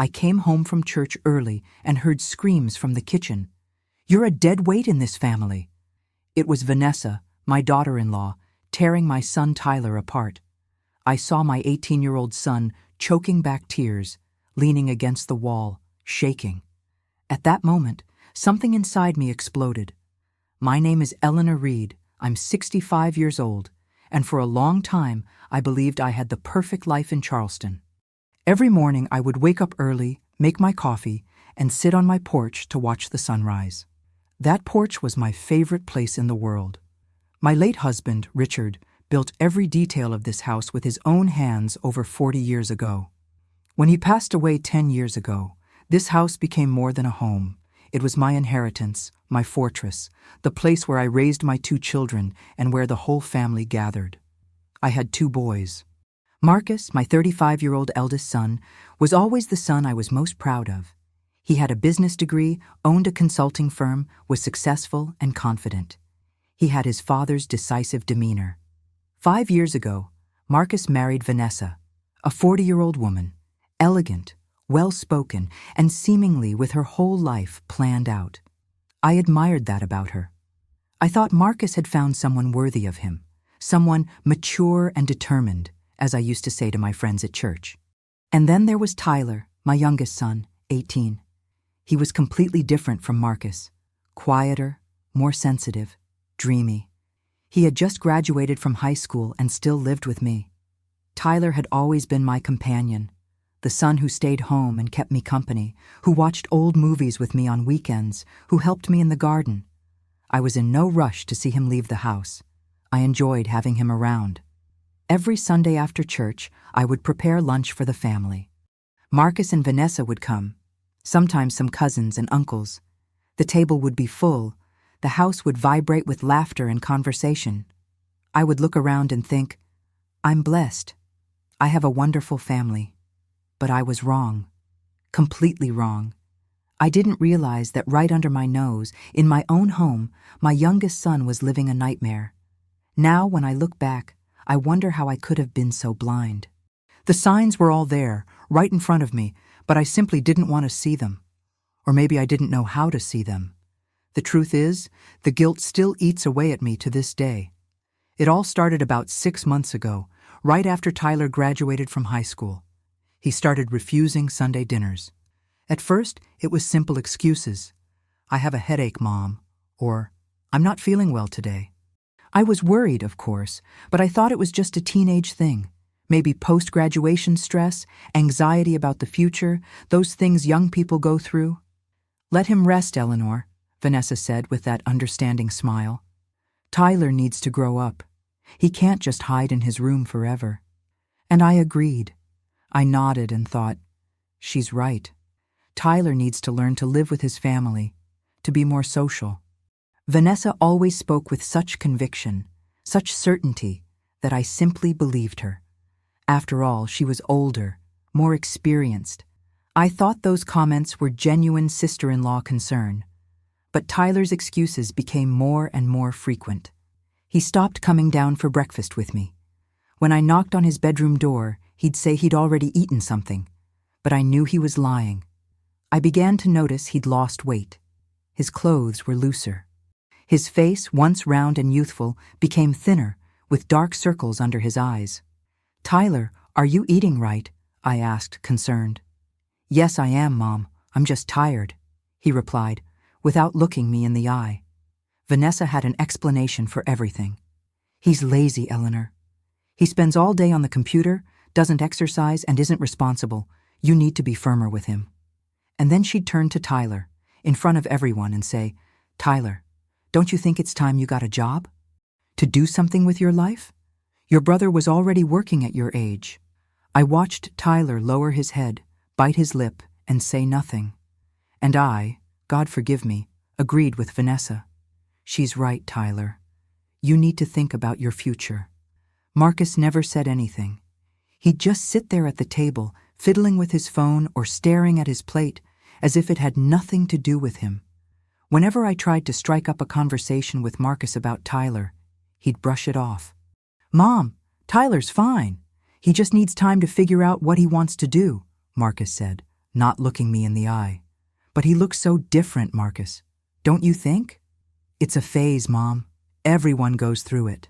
I came home from church early and heard screams from the kitchen. "You're a dead weight in this family." It was Vanessa, my daughter-in-law, tearing my son Tyler apart. I saw my 18-year-old son choking back tears, leaning against the wall, shaking. At that moment, something inside me exploded. My name is Eleanor Reed. I'm 65 years old, and for a long time I believed I had the perfect life in Charleston. Every morning I would wake up early, make my coffee, and sit on my porch to watch the sunrise. That porch was my favorite place in the world. My late husband, Richard, built every detail of this house with his own hands over 40 years ago. When he passed away 10 years ago, this house became more than a home. It was my inheritance, my fortress, the place where I raised my 2 children and where the whole family gathered. I had 2 boys. Marcus, my 35-year-old eldest son, was always the son I was most proud of. He had a business degree, owned a consulting firm, was successful and confident. He had his father's decisive demeanor. 5 years ago, Marcus married Vanessa, a 40-year-old woman, elegant, well-spoken, and seemingly with her whole life planned out. I admired that about her. I thought Marcus had found someone worthy of him, someone mature and determined, as I used to say to my friends at church. And then there was Tyler, my youngest son, 18. He was completely different from Marcus, quieter, more sensitive, dreamy. He had just graduated from high school and still lived with me. Tyler had always been my companion, the son who stayed home and kept me company, who watched old movies with me on weekends, who helped me in the garden. I was in no rush to see him leave the house. I enjoyed having him around. Every Sunday after church, I would prepare lunch for the family. Marcus and Vanessa would come, sometimes some cousins and uncles. The table would be full. The house would vibrate with laughter and conversation. I would look around and think, I'm blessed. I have a wonderful family. But I was wrong. Completely wrong. I didn't realize that right under my nose, in my own home, my youngest son was living a nightmare. Now, when I look back, I wonder how I could have been so blind. The signs were all there, right in front of me, but I simply didn't want to see them. Or maybe I didn't know how to see them. The truth is, the guilt still eats away at me to this day. It all started about 6 months ago, right after Tyler graduated from high school. He started refusing Sunday dinners. At first, it was simple excuses. "I have a headache, Mom," or "I'm not feeling well today." I was worried, of course, but I thought it was just a teenage thing. Maybe post-graduation stress, anxiety about the future, those things young people go through. "Let him rest, Eleanor," Vanessa said with that understanding smile. "Tyler needs to grow up. He can't just hide in his room forever." And I agreed. I nodded and thought, she's right. Tyler needs to learn to live with his family, to be more social. Vanessa always spoke with such conviction, such certainty, that I simply believed her. After all, she was older, more experienced. I thought those comments were genuine sister-in-law concern. But Tyler's excuses became more and more frequent. He stopped coming down for breakfast with me. When I knocked on his bedroom door, he'd say he'd already eaten something, but I knew he was lying. I began to notice he'd lost weight. His clothes were looser. His face, once round and youthful, became thinner, with dark circles under his eyes. "Tyler, are you eating right?" I asked, concerned. "Yes, I am, Mom. I'm just tired," he replied, without looking me in the eye. Vanessa had an explanation for everything. "He's lazy, Eleanor. He spends all day on the computer, doesn't exercise, and isn't responsible. You need to be firmer with him." And then she'd turn to Tyler, in front of everyone, and say, "Tyler, don't you think it's time you got a job? To do something with your life? Your brother was already working at your age." I watched Tyler lower his head, bite his lip, and say nothing. And I, God forgive me, agreed with Vanessa. "She's right, Tyler. You need to think about your future." Marcus never said anything. He'd just sit there at the table, fiddling with his phone or staring at his plate, as if it had nothing to do with him. Whenever I tried to strike up a conversation with Marcus about Tyler, he'd brush it off. "Mom, Tyler's fine. He just needs time to figure out what he wants to do," Marcus said, not looking me in the eye. But he looks so different, Marcus. Don't you think? It's a phase, Mom. Everyone goes through it.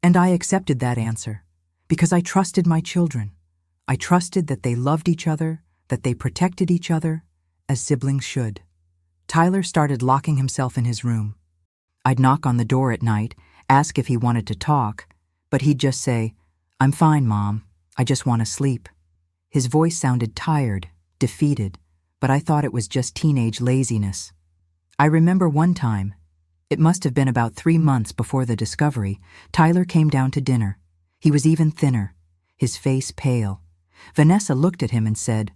And I accepted that answer, because I trusted my children. I trusted that they loved each other, that they protected each other, as siblings should. Tyler started locking himself in his room. I'd knock on the door at night, ask if he wanted to talk, but he'd just say, "I'm fine, Mom. I just want to sleep." His voice sounded tired, defeated, but I thought it was just teenage laziness. I remember one time, it must have been about 3 months before the discovery, Tyler came down to dinner. He was even thinner, his face pale. Vanessa looked at him and said,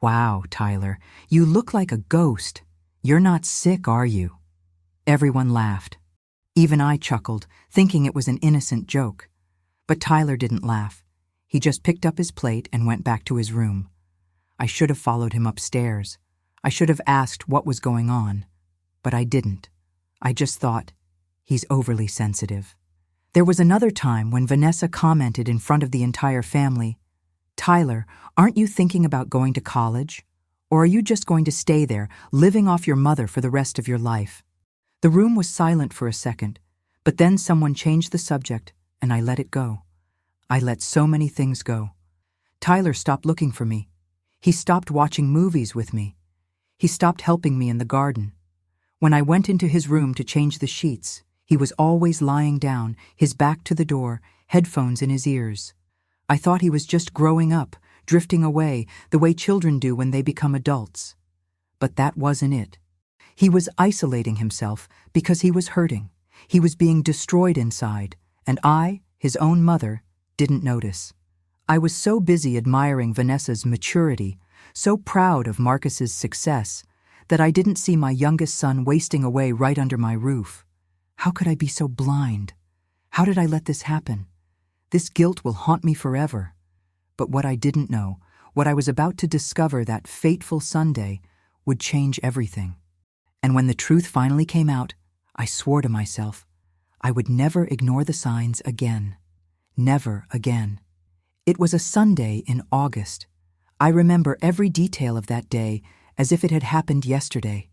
"Wow, Tyler, you look like a ghost. You're not sick, are you?" Everyone laughed. Even I chuckled, thinking it was an innocent joke. But Tyler didn't laugh. He just picked up his plate and went back to his room. I should have followed him upstairs. I should have asked what was going on. But I didn't. I just thought, he's overly sensitive. There was another time when Vanessa commented in front of the entire family, "Tyler, aren't you thinking about going to college? Or are you just going to stay there, living off your mother for the rest of your life?" The room was silent for a second, but then someone changed the subject, and I let it go. I let so many things go. Tyler stopped looking for me. He stopped watching movies with me. He stopped helping me in the garden. When I went into his room to change the sheets, he was always lying down, his back to the door, headphones in his ears. I thought he was just growing up, drifting away, the way children do when they become adults. But that wasn't it. He was isolating himself because he was hurting. He was being destroyed inside, and I, his own mother, didn't notice. I was so busy admiring Vanessa's maturity, so proud of Marcus's success, that I didn't see my youngest son wasting away right under my roof. How could I be so blind? How did I let this happen? This guilt will haunt me forever. But what I didn't know, what I was about to discover that fateful Sunday, would change everything. And when the truth finally came out, I swore to myself, I would never ignore the signs again. Never again. It was a Sunday in August. I remember every detail of that day as if it had happened yesterday.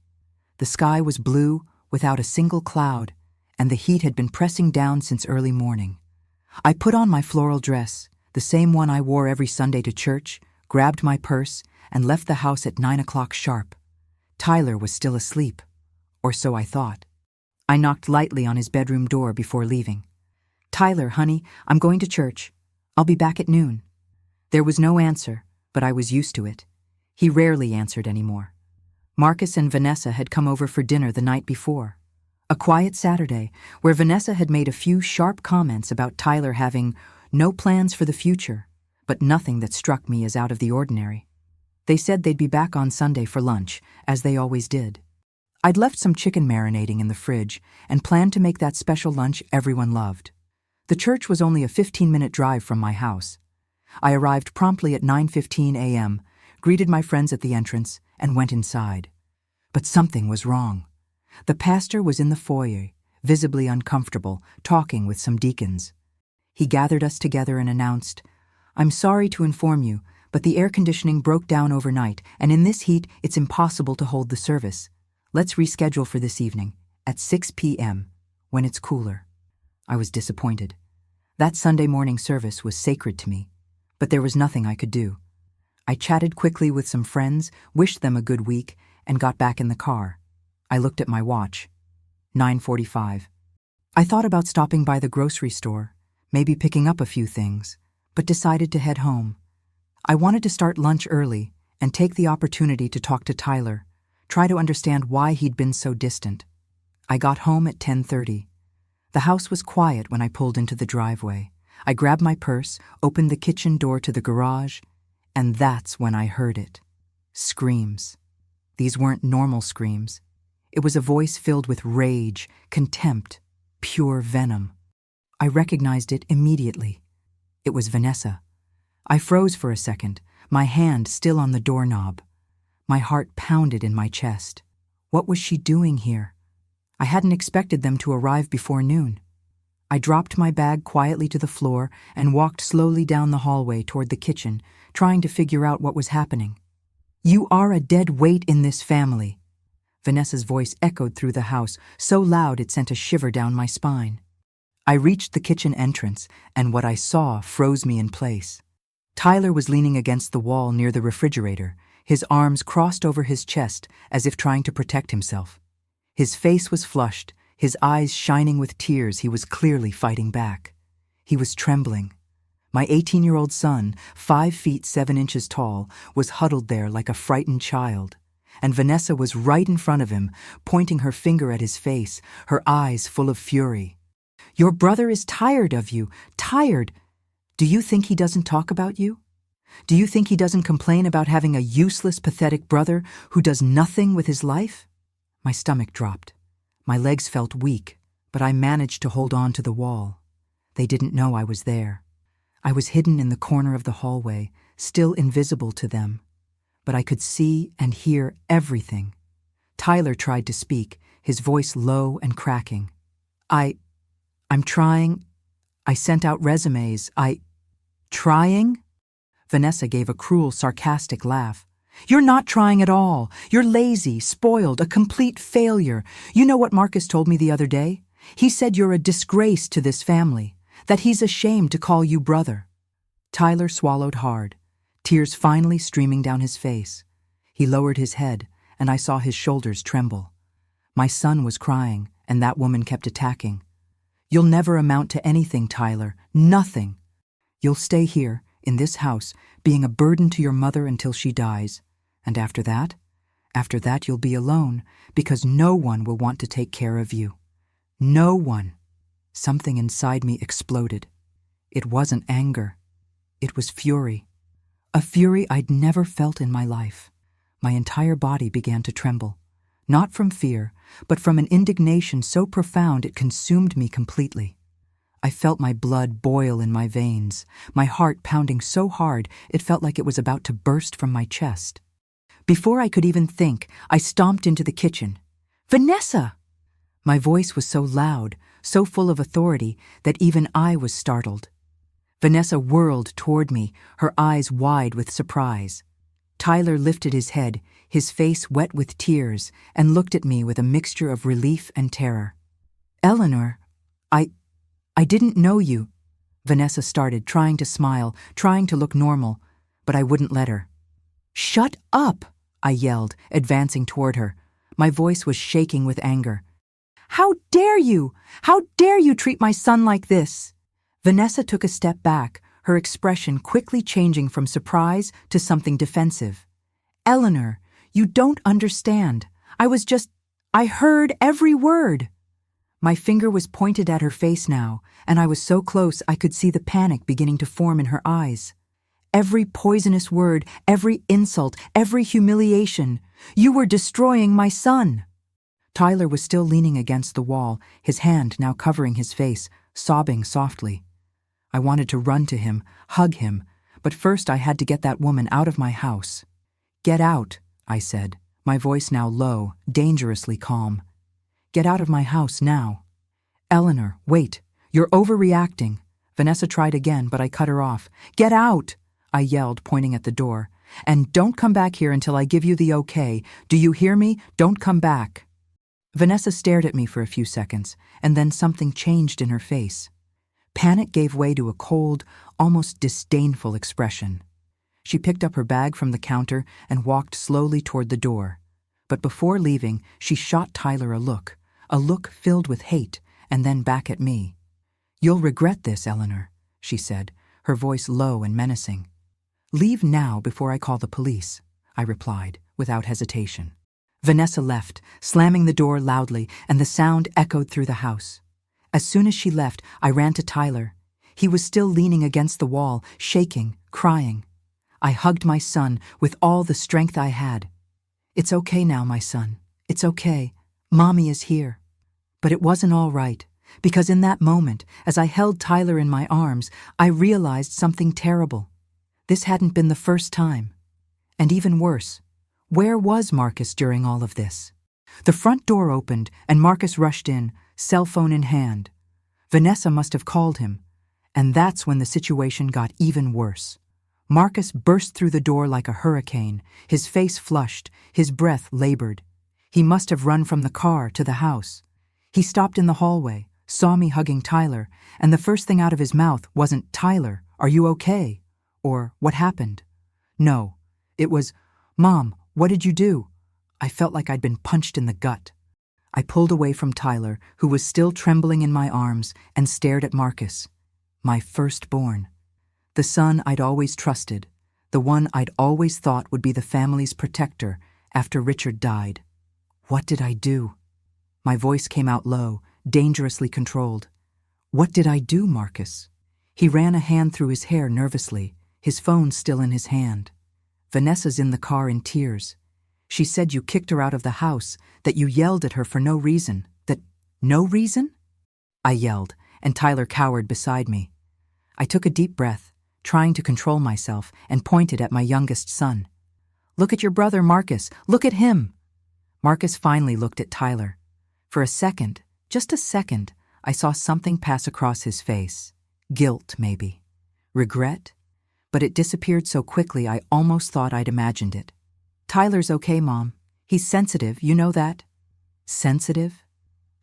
The sky was blue, without a single cloud, and the heat had been pressing down since early morning. I put on my floral dress, the same one I wore every Sunday to church, grabbed my purse, and left the house at 9 o'clock sharp. Tyler was still asleep, or so I thought. I knocked lightly on his bedroom door before leaving. "Tyler, honey, I'm going to church. I'll be back at noon." There was no answer, but I was used to it. He rarely answered anymore. Marcus and Vanessa had come over for dinner the night before. A quiet Saturday, where Vanessa had made a few sharp comments about Tyler having no plans for the future, but nothing that struck me as out of the ordinary. They said they'd be back on Sunday for lunch, as they always did. I'd left some chicken marinating in the fridge and planned to make that special lunch everyone loved. The church was only a 15-minute drive from my house. I arrived promptly at 9:15 a.m., greeted my friends at the entrance, and went inside. But something was wrong. The pastor was in the foyer, visibly uncomfortable, talking with some deacons. He gathered us together and announced, "I'm sorry to inform you, but the air conditioning broke down overnight, and in this heat it's impossible to hold the service. Let's reschedule for this evening, at 6 p.m., when it's cooler." I was disappointed. That Sunday morning service was sacred to me, but there was nothing I could do. I chatted quickly with some friends, wished them a good week, and got back in the car. I looked at my watch. 9:45. I thought about stopping by the grocery store, maybe picking up a few things, but decided to head home. I wanted to start lunch early and take the opportunity to talk to Tyler, try to understand why he'd been so distant. I got home at 10:30. The house was quiet when I pulled into the driveway. I grabbed my purse, opened the kitchen door to the garage, and that's when I heard it. Screams. These weren't normal screams. It was a voice filled with rage, contempt, pure venom. I recognized it immediately. It was Vanessa. I froze for a second, my hand still on the doorknob. My heart pounded in my chest. What was she doing here? I hadn't expected them to arrive before noon. I dropped my bag quietly to the floor and walked slowly down the hallway toward the kitchen, trying to figure out what was happening. You are a dead weight in this family. Vanessa's voice echoed through the house, so loud it sent a shiver down my spine. I reached the kitchen entrance, and what I saw froze me in place. Tyler was leaning against the wall near the refrigerator, his arms crossed over his chest as if trying to protect himself. His face was flushed, his eyes shining with tears. He was clearly fighting back. He was trembling. My 18-year-old son, 5 feet 7 inches tall, was huddled there like a frightened child. And Vanessa was right in front of him, pointing her finger at his face, her eyes full of fury. Your brother is tired of you, tired. Do you think he doesn't talk about you? Do you think he doesn't complain about having a useless, pathetic brother who does nothing with his life? My stomach dropped. My legs felt weak, but I managed to hold on to the wall. They didn't know I was there. I was hidden in the corner of the hallway, still invisible to them. But I could see and hear everything. Tyler tried to speak, his voice low and cracking. I'm trying. I sent out resumes. Trying? Vanessa gave a cruel, sarcastic laugh. You're not trying at all. You're lazy, spoiled, a complete failure. You know what Marcus told me the other day? He said you're a disgrace to this family, that he's ashamed to call you brother. Tyler swallowed hard, tears finally streaming down his face. He lowered his head, and I saw his shoulders tremble. My son was crying, and that woman kept attacking. You'll never amount to anything, Tyler. Nothing. You'll stay here, in this house, being a burden to your mother until she dies. And after that you'll be alone, because no one will want to take care of you. No one. Something inside me exploded. It wasn't anger. It was fury. A fury I'd never felt in my life. My entire body began to tremble. Not from fear, but from an indignation so profound it consumed me completely. I felt my blood boil in my veins, my heart pounding so hard it felt like it was about to burst from my chest. Before I could even think, I stomped into the kitchen. Vanessa! My voice was so loud, so full of authority, that even I was startled. Vanessa whirled toward me, her eyes wide with surprise. Tyler lifted his head, his face wet with tears, and looked at me with a mixture of relief and terror. Eleanor, I didn't know you. Vanessa started, trying to smile, trying to look normal, but I wouldn't let her. Shut up, I yelled, advancing toward her. My voice was shaking with anger. How dare you? How dare you treat my son like this? Vanessa took a step back, her expression quickly changing from surprise to something defensive. Eleanor, you don't understand. I heard every word. My finger was pointed at her face now, and I was so close I could see the panic beginning to form in her eyes. Every poisonous word, every insult, every humiliation. You were destroying my son. Tyler was still leaning against the wall, his hand now covering his face, sobbing softly. I wanted to run to him, hug him, but first I had to get that woman out of my house. Get out, I said, my voice now low, dangerously calm. Get out of my house now. Eleanor, wait, you're overreacting. Vanessa tried again, but I cut her off. Get out, I yelled, pointing at the door. And don't come back here until I give you the okay. Do you hear me? Don't come back. Vanessa stared at me for a few seconds, and then something changed in her face. Panic gave way to a cold, almost disdainful expression. She picked up her bag from the counter and walked slowly toward the door. But before leaving, she shot Tyler a look filled with hate, and then back at me. You'll regret this, Eleanor, she said, her voice low and menacing. Leave now before I call the police, I replied, without hesitation. Vanessa left, slamming the door loudly, and the sound echoed through the house. As soon as she left, I ran to Tyler. He was still leaning against the wall, shaking, crying. I hugged my son with all the strength I had. It's okay now, my son. It's okay. Mommy is here. But it wasn't all right, because in that moment, as I held Tyler in my arms, I realized something terrible. This hadn't been the first time. And even worse, where was Marcus during all of this? The front door opened, and Marcus rushed in, cell phone in hand. Vanessa must have called him, and that's when the situation got even worse. Marcus burst through the door like a hurricane, his face flushed, his breath labored. He must have run from the car to the house. He stopped in the hallway, saw me hugging Tyler, and the first thing out of his mouth wasn't, "Tyler, are you okay?" or "What happened?" No, it was, "Mom, what did you do?" I felt like I'd been punched in the gut. I pulled away from Tyler, who was still trembling in my arms, and stared at Marcus, my firstborn. The son I'd always trusted, the one I'd always thought would be the family's protector after Richard died. What did I do? My voice came out low, dangerously controlled. What did I do, Marcus? He ran a hand through his hair nervously, his phone still in his hand. Vanessa's in the car in tears. She said you kicked her out of the house, that you yelled at her for no reason. That no reason? I yelled, and Tyler cowered beside me. I took a deep breath, trying to control myself, and pointed at my youngest son. "Look at your brother, Marcus. Look at him." Marcus finally looked at Tyler. For a second, just a second, I saw something pass across his face. Guilt, maybe. Regret? But it disappeared so quickly I almost thought I'd imagined it. "Tyler's okay, Mom. He's sensitive, you know that." Sensitive?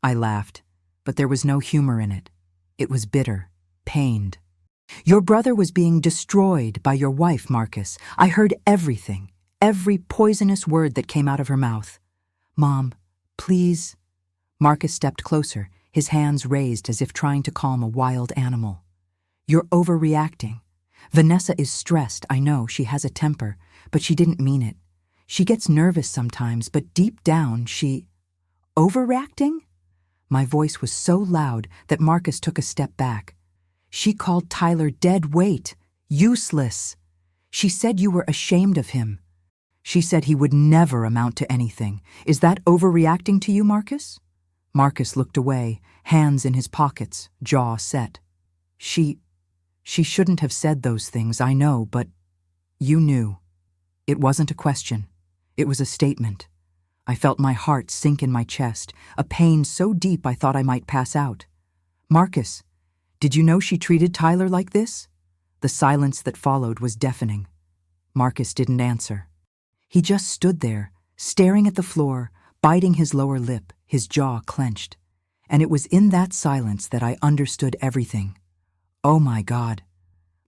I laughed, but there was no humor in it. It was bitter, pained. "Your brother was being destroyed by your wife, Marcus. I heard everything, every poisonous word that came out of her mouth. Mom, please." Marcus stepped closer, his hands raised as if trying to calm a wild animal. "You're overreacting. Vanessa is stressed, I know, she has a temper, but she didn't mean it. She gets nervous sometimes, but deep down she—" "Overreacting?" My voice was so loud that Marcus took a step back. "She called Tyler dead weight, useless. She said you were ashamed of him. She said he would never amount to anything. Is that overreacting to you, Marcus?" Marcus looked away, hands in his pockets, jaw set. She shouldn't have said those things, I know, but you knew." It wasn't a question. It was a statement. I felt my heart sink in my chest, a pain so deep I thought I might pass out. "Marcus, did you know she treated Tyler like this?" The silence that followed was deafening. Marcus didn't answer. He just stood there, staring at the floor, biting his lower lip, his jaw clenched. And it was in that silence that I understood everything. "Oh my God."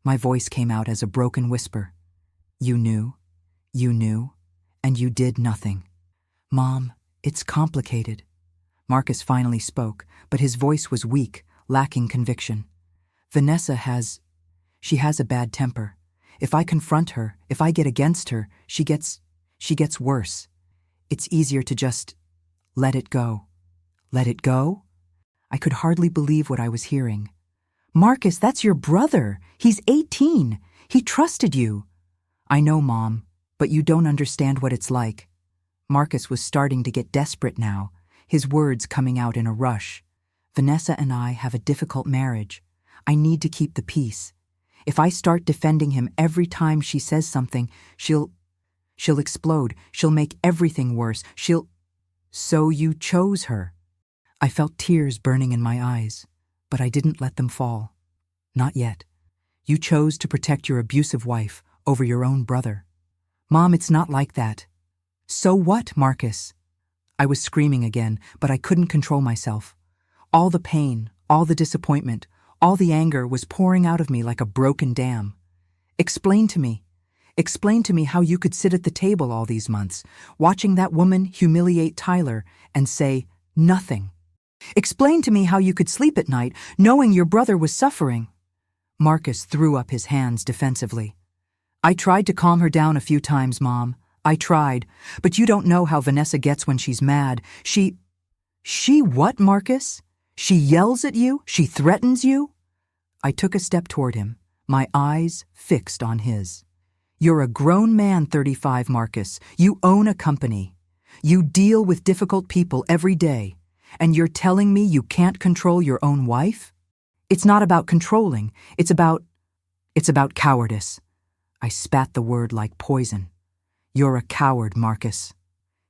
My voice came out as a broken whisper. You knew, and you did nothing. "Mom, it's complicated." Marcus finally spoke, but his voice was weak, lacking conviction. "Vanessa has a bad temper. If I confront her, if I get against her, she gets worse. It's easier to just let it go." "Let it go?" I could hardly believe what I was hearing. "Marcus, that's your brother. He's 18. He trusted you." "I know, Mom, but you don't understand what it's like." Marcus was starting to get desperate now, his words coming out in a rush. "Vanessa and I have a difficult marriage. I need to keep the peace. If I start defending him every time she says something, she'll explode. She'll make everything worse. So you chose her." I felt tears burning in my eyes, but I didn't let them fall. "Not yet. You chose to protect your abusive wife over your own brother." "Mom, it's not like that." "So what, Marcus?" I was screaming again, but I couldn't control myself. All the pain, all the disappointment, all the anger was pouring out of me like a broken dam. Explain to me how you could sit at the table all these months, watching that woman humiliate Tyler and say nothing. Explain to me how you could sleep at night knowing your brother was suffering." Marcus threw up his hands defensively. "I tried to calm her down a few times, Mom. I tried, but you don't know how Vanessa gets when she's mad. She what, Marcus? She yells at you? She threatens you?" I took a step toward him, my eyes fixed on his. "You're a grown man, 35, Marcus. You own a company. You deal with difficult people every day. And you're telling me you can't control your own wife? It's not about controlling. It's about cowardice." I spat the word like poison. "You're a coward, Marcus."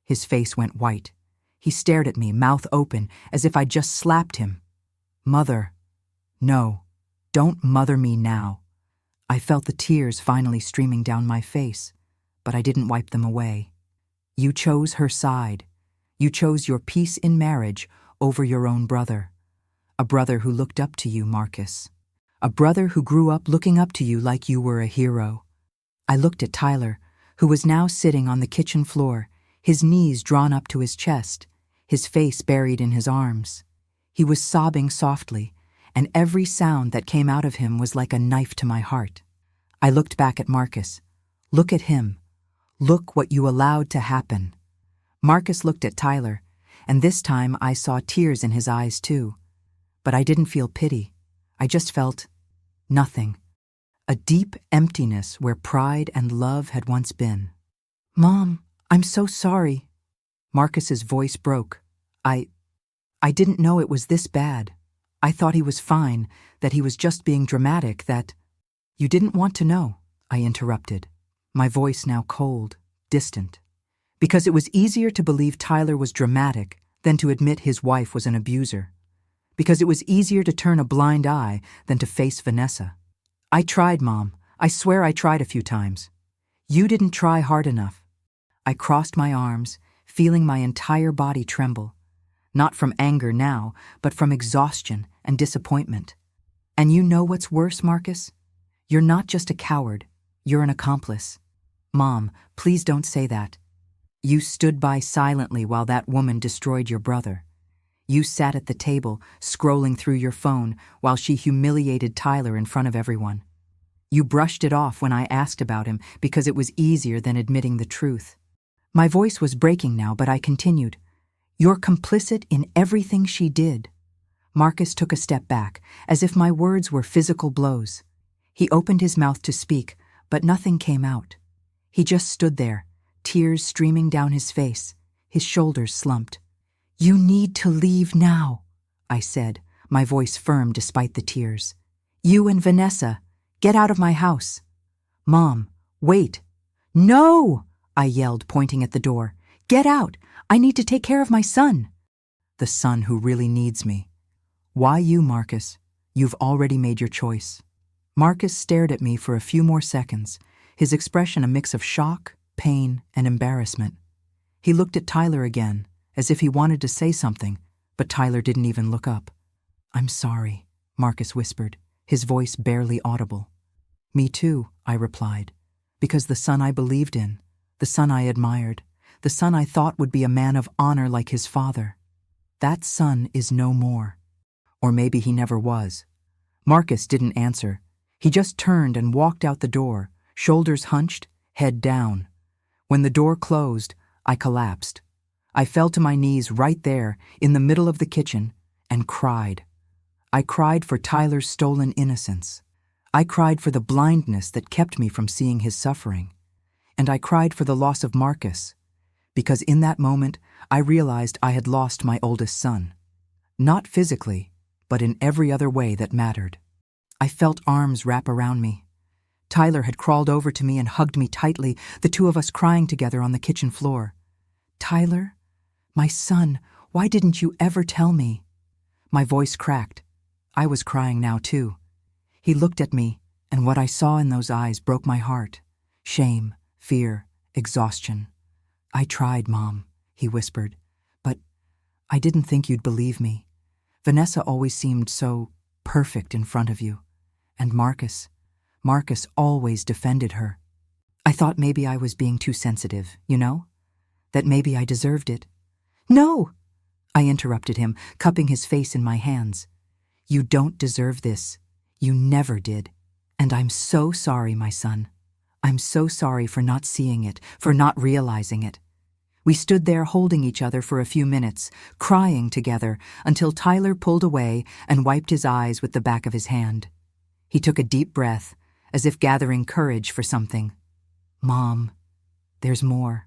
His face went white. He stared at me, mouth open, as if I'd just slapped him. "Mother. No, don't mother me now. I felt the tears finally streaming down my face, but I didn't wipe them away. You chose her side. You chose your peace in marriage over your own brother. A brother who looked up to you, Marcus. A brother who grew up looking up to you like you were a hero. I looked at Tyler, who was now sitting on the kitchen floor, his knees drawn up to his chest, his face buried in his arms. He was sobbing softly, and every sound that came out of him was like a knife to my heart. I looked back at Marcus. Look at him. Look what you allowed to happen. Marcus looked at Tyler, and this time I saw tears in his eyes too. But I didn't feel pity. I just felt nothing. A deep emptiness where pride and love had once been. Mom, I'm so sorry. Marcus's voice broke. I didn't know it was this bad. I thought he was fine, that he was just being dramatic, that... You didn't want to know, I interrupted, my voice now cold, distant. Because it was easier to believe Tyler was dramatic than to admit his wife was an abuser. Because it was easier to turn a blind eye than to face Vanessa. I tried, Mom. I swear I tried a few times. You didn't try hard enough. I crossed my arms, feeling my entire body tremble. Not from anger now, but from exhaustion and disappointment. And you know what's worse, Marcus? You're not just a coward. You're an accomplice. Mom, please don't say that. You stood by silently while that woman destroyed your brother. You sat at the table, scrolling through your phone, while she humiliated Tyler in front of everyone. You brushed it off when I asked about him because it was easier than admitting the truth. My voice was breaking now, but I continued. You're complicit in everything she did. Marcus took a step back, as if my words were physical blows. He opened his mouth to speak, but nothing came out. He just stood there, tears streaming down his face, his shoulders slumped. You need to leave now, I said, my voice firm despite the tears. You and Vanessa, get out of my house. Mom, wait. No, I yelled, pointing at the door. Get out. I need to take care of my son. The son who really needs me. Why you, Marcus? You've already made your choice. Marcus stared at me for a few more seconds, his expression a mix of shock, pain, and embarrassment. He looked at Tyler again, as if he wanted to say something, but Tyler didn't even look up. I'm sorry, Marcus whispered, his voice barely audible. Me too, I replied, because the son I believed in, the son I admired, the son I thought would be a man of honor like his father. That son is no more. Or maybe he never was. Marcus didn't answer. He just turned and walked out the door, shoulders hunched, head down. When the door closed, I collapsed. I fell to my knees right there, in the middle of the kitchen, and cried. I cried for Tyler's stolen innocence. I cried for the blindness that kept me from seeing his suffering. And I cried for the loss of Marcus, because in that moment I realized I had lost my oldest son. Not physically, but in every other way that mattered. I felt arms wrap around me. Tyler had crawled over to me and hugged me tightly, the two of us crying together on the kitchen floor. Tyler, my son, why didn't you ever tell me? My voice cracked. I was crying now too. He looked at me, and what I saw in those eyes broke my heart. Shame, fear, exhaustion. I tried, Mom, he whispered, but I didn't think you'd believe me. Vanessa always seemed so perfect in front of you. And Marcus always defended her. I thought maybe I was being too sensitive, you know? That maybe I deserved it. No, I interrupted him, cupping his face in my hands. You don't deserve this. You never did. And I'm so sorry, my son. I'm so sorry for not seeing it, for not realizing it. We stood there holding each other for a few minutes, crying together, until Tyler pulled away and wiped his eyes with the back of his hand. He took a deep breath, as if gathering courage for something. Mom, there's more.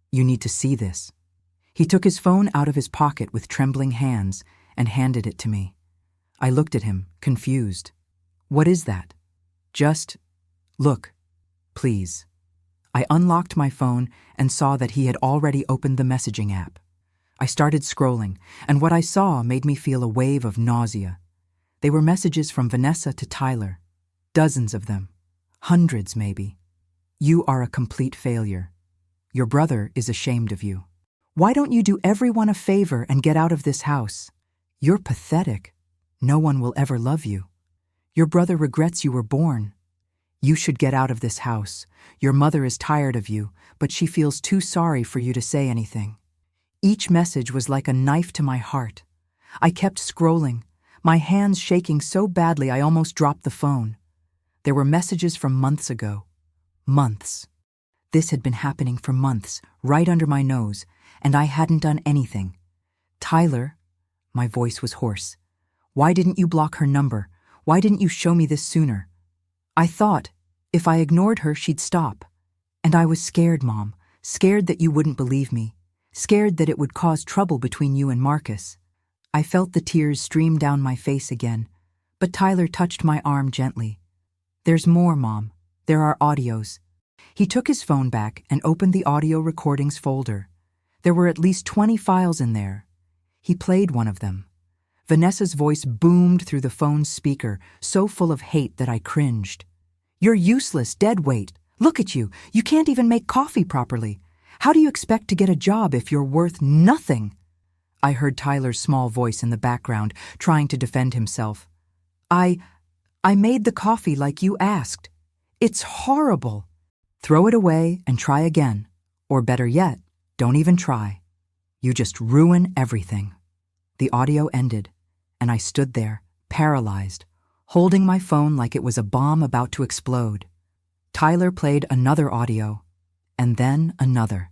You need to see this. He took his phone out of his pocket with trembling hands and handed it to me. I looked at him, confused. What is that? Just look, please. I unlocked my phone and saw that he had already opened the messaging app. I started scrolling, and what I saw made me feel a wave of nausea. They were messages from Vanessa to Tyler. Dozens of them. Hundreds, maybe. You are a complete failure. Your brother is ashamed of you. Why don't you do everyone a favor and get out of this house? You're pathetic. No one will ever love you. Your brother regrets you were born. You should get out of this house. Your mother is tired of you, but she feels too sorry for you to say anything. Each message was like a knife to my heart. I kept scrolling, my hands shaking so badly I almost dropped the phone. There were messages from months ago. Months. This had been happening for months, right under my nose, and I hadn't done anything. Tyler, my voice was hoarse. Why didn't you block her number? Why didn't you show me this sooner? I thought, if I ignored her, she'd stop. And I was scared, Mom, scared that you wouldn't believe me, scared that it would cause trouble between you and Marcus. I felt the tears stream down my face again, but Tyler touched my arm gently. There's more, Mom. There are audios. He took his phone back and opened the audio recordings folder. There were at least 20 files in there. He played one of them. Vanessa's voice boomed through the phone's speaker, so full of hate that I cringed. You're useless, dead weight. Look at you. You can't even make coffee properly. How do you expect to get a job if you're worth nothing? I heard Tyler's small voice in the background, trying to defend himself. I made the coffee like you asked. It's horrible. Throw it away and try again. Or better yet, don't even try. You just ruin everything. The audio ended, and I stood there, paralyzed, holding my phone like it was a bomb about to explode. Tyler played another audio, and then another.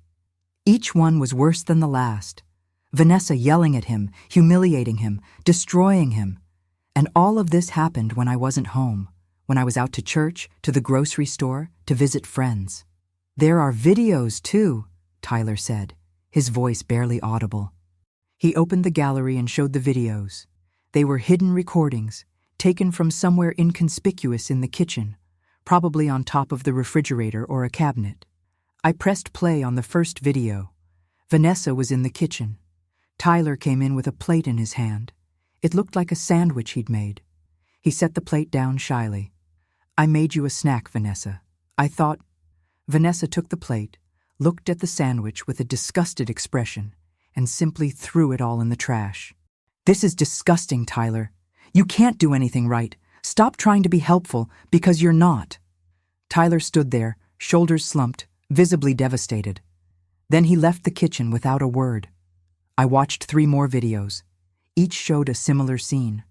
Each one was worse than the last. Vanessa yelling at him, humiliating him, destroying him. And all of this happened when I wasn't home, when I was out to church, to the grocery store, to visit friends. There are videos too, Tyler said, his voice barely audible. He opened the gallery and showed the videos. They were hidden recordings, taken from somewhere inconspicuous in the kitchen, probably on top of the refrigerator or a cabinet. I pressed play on the first video. Vanessa was in the kitchen. Tyler came in with a plate in his hand. It looked like a sandwich he'd made. He set the plate down shyly. I made you a snack, Vanessa. I thought. Vanessa took the plate, looked at the sandwich with a disgusted expression, and simply threw it all in the trash. This is disgusting, Tyler. You can't do anything right. Stop trying to be helpful, because you're not. Tyler stood there, shoulders slumped, visibly devastated. Then he left the kitchen without a word. I watched 3 more videos. Each showed a similar scene.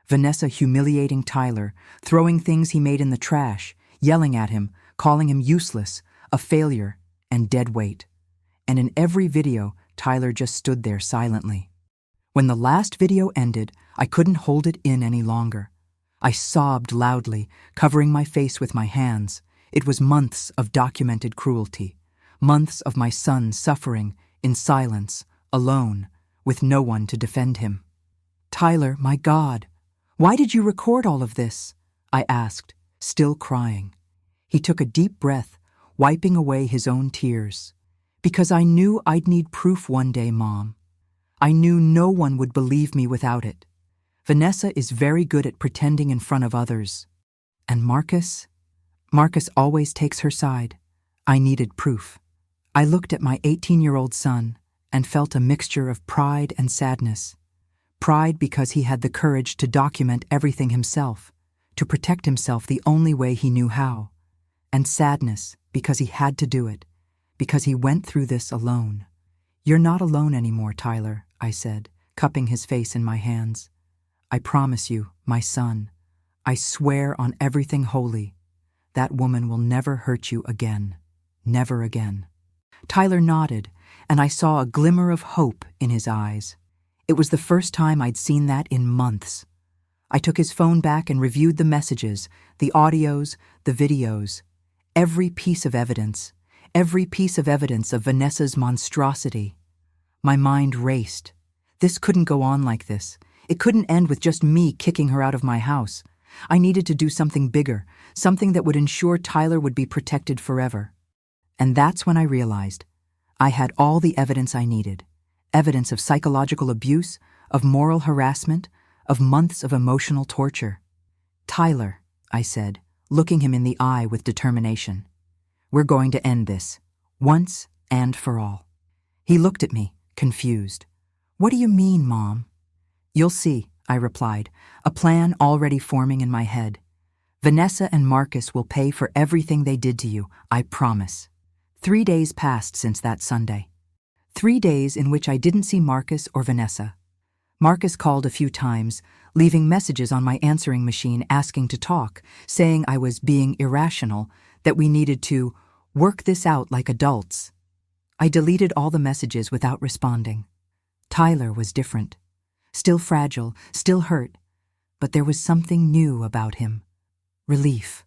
Vanessa humiliating Tyler, throwing things he made in the trash, yelling at him, calling him useless, a failure, and dead weight. And in every video, Tyler just stood there silently. When the last video ended, I couldn't hold it in any longer. I sobbed loudly, covering my face with my hands. It was months of documented cruelty, months of my son suffering, in silence, alone, with no one to defend him. Tyler, my God, why did you record all of this? I asked, still crying. He took a deep breath, wiping away his own tears. Because I knew I'd need proof one day, Mom. I knew no one would believe me without it. Vanessa is very good at pretending in front of others. And Marcus always takes her side. I needed proof. I looked at my 18-year-old son and felt a mixture of pride and sadness. Pride because he had the courage to document everything himself, to protect himself the only way he knew how. And sadness because he had to do it, because he went through this alone. You're not alone anymore, Tyler, I said, cupping his face in my hands. I promise you, my son, I swear on everything holy, that woman will never hurt you again. Never again. Tyler nodded, and I saw a glimmer of hope in his eyes. It was the first time I'd seen that in months. I took his phone back and reviewed the messages, the audios, the videos. Every piece of evidence of Vanessa's monstrosity. My mind raced. This couldn't go on like this. It couldn't end with just me kicking her out of my house. I needed to do something bigger, something that would ensure Tyler would be protected forever. And that's when I realized I had all the evidence I needed. Evidence of psychological abuse, of moral harassment, of months of emotional torture. Tyler, I said, looking him in the eye with determination. "We're going to end this, once and for all." He looked at me, confused. "What do you mean, Mom?" "You'll see," I replied, a plan already forming in my head. "Vanessa and Marcus will pay for everything they did to you, I promise." 3 days passed since that Sunday. 3 days in which I didn't see Marcus or Vanessa. Marcus called a few times, leaving messages on my answering machine asking to talk, saying I was being irrational, that we needed to work this out like adults. I deleted all the messages without responding. Tyler was different. Still fragile, still hurt, but there was something new about him. Relief.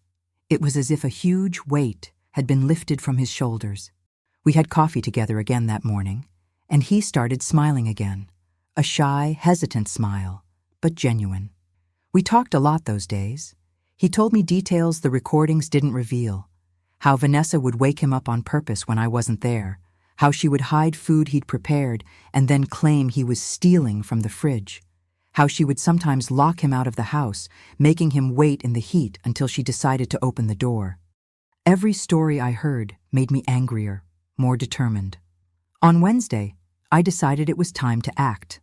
It was as if a huge weight had been lifted from his shoulders. We had coffee together again that morning, and he started smiling again. A shy, hesitant smile, but genuine. We talked a lot those days. He told me details the recordings didn't reveal. How Vanessa would wake him up on purpose when I wasn't there. How she would hide food he'd prepared and then claim he was stealing from the fridge. How she would sometimes lock him out of the house, making him wait in the heat until she decided to open the door. Every story I heard made me angrier, more determined. On Wednesday, I decided it was time to act.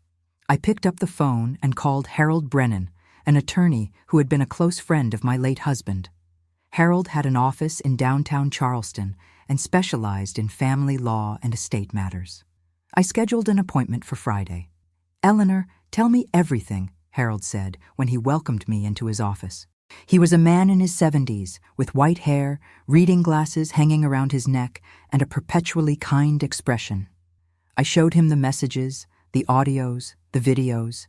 I picked up the phone and called Harold Brennan, an attorney who had been a close friend of my late husband. Harold had an office in downtown Charleston and specialized in family law and estate matters. I scheduled an appointment for Friday. "Eleanor, tell me everything," Harold said when he welcomed me into his office. He was a man in his 70s, with white hair, reading glasses hanging around his neck, and a perpetually kind expression. I showed him the messages, the audios, the videos.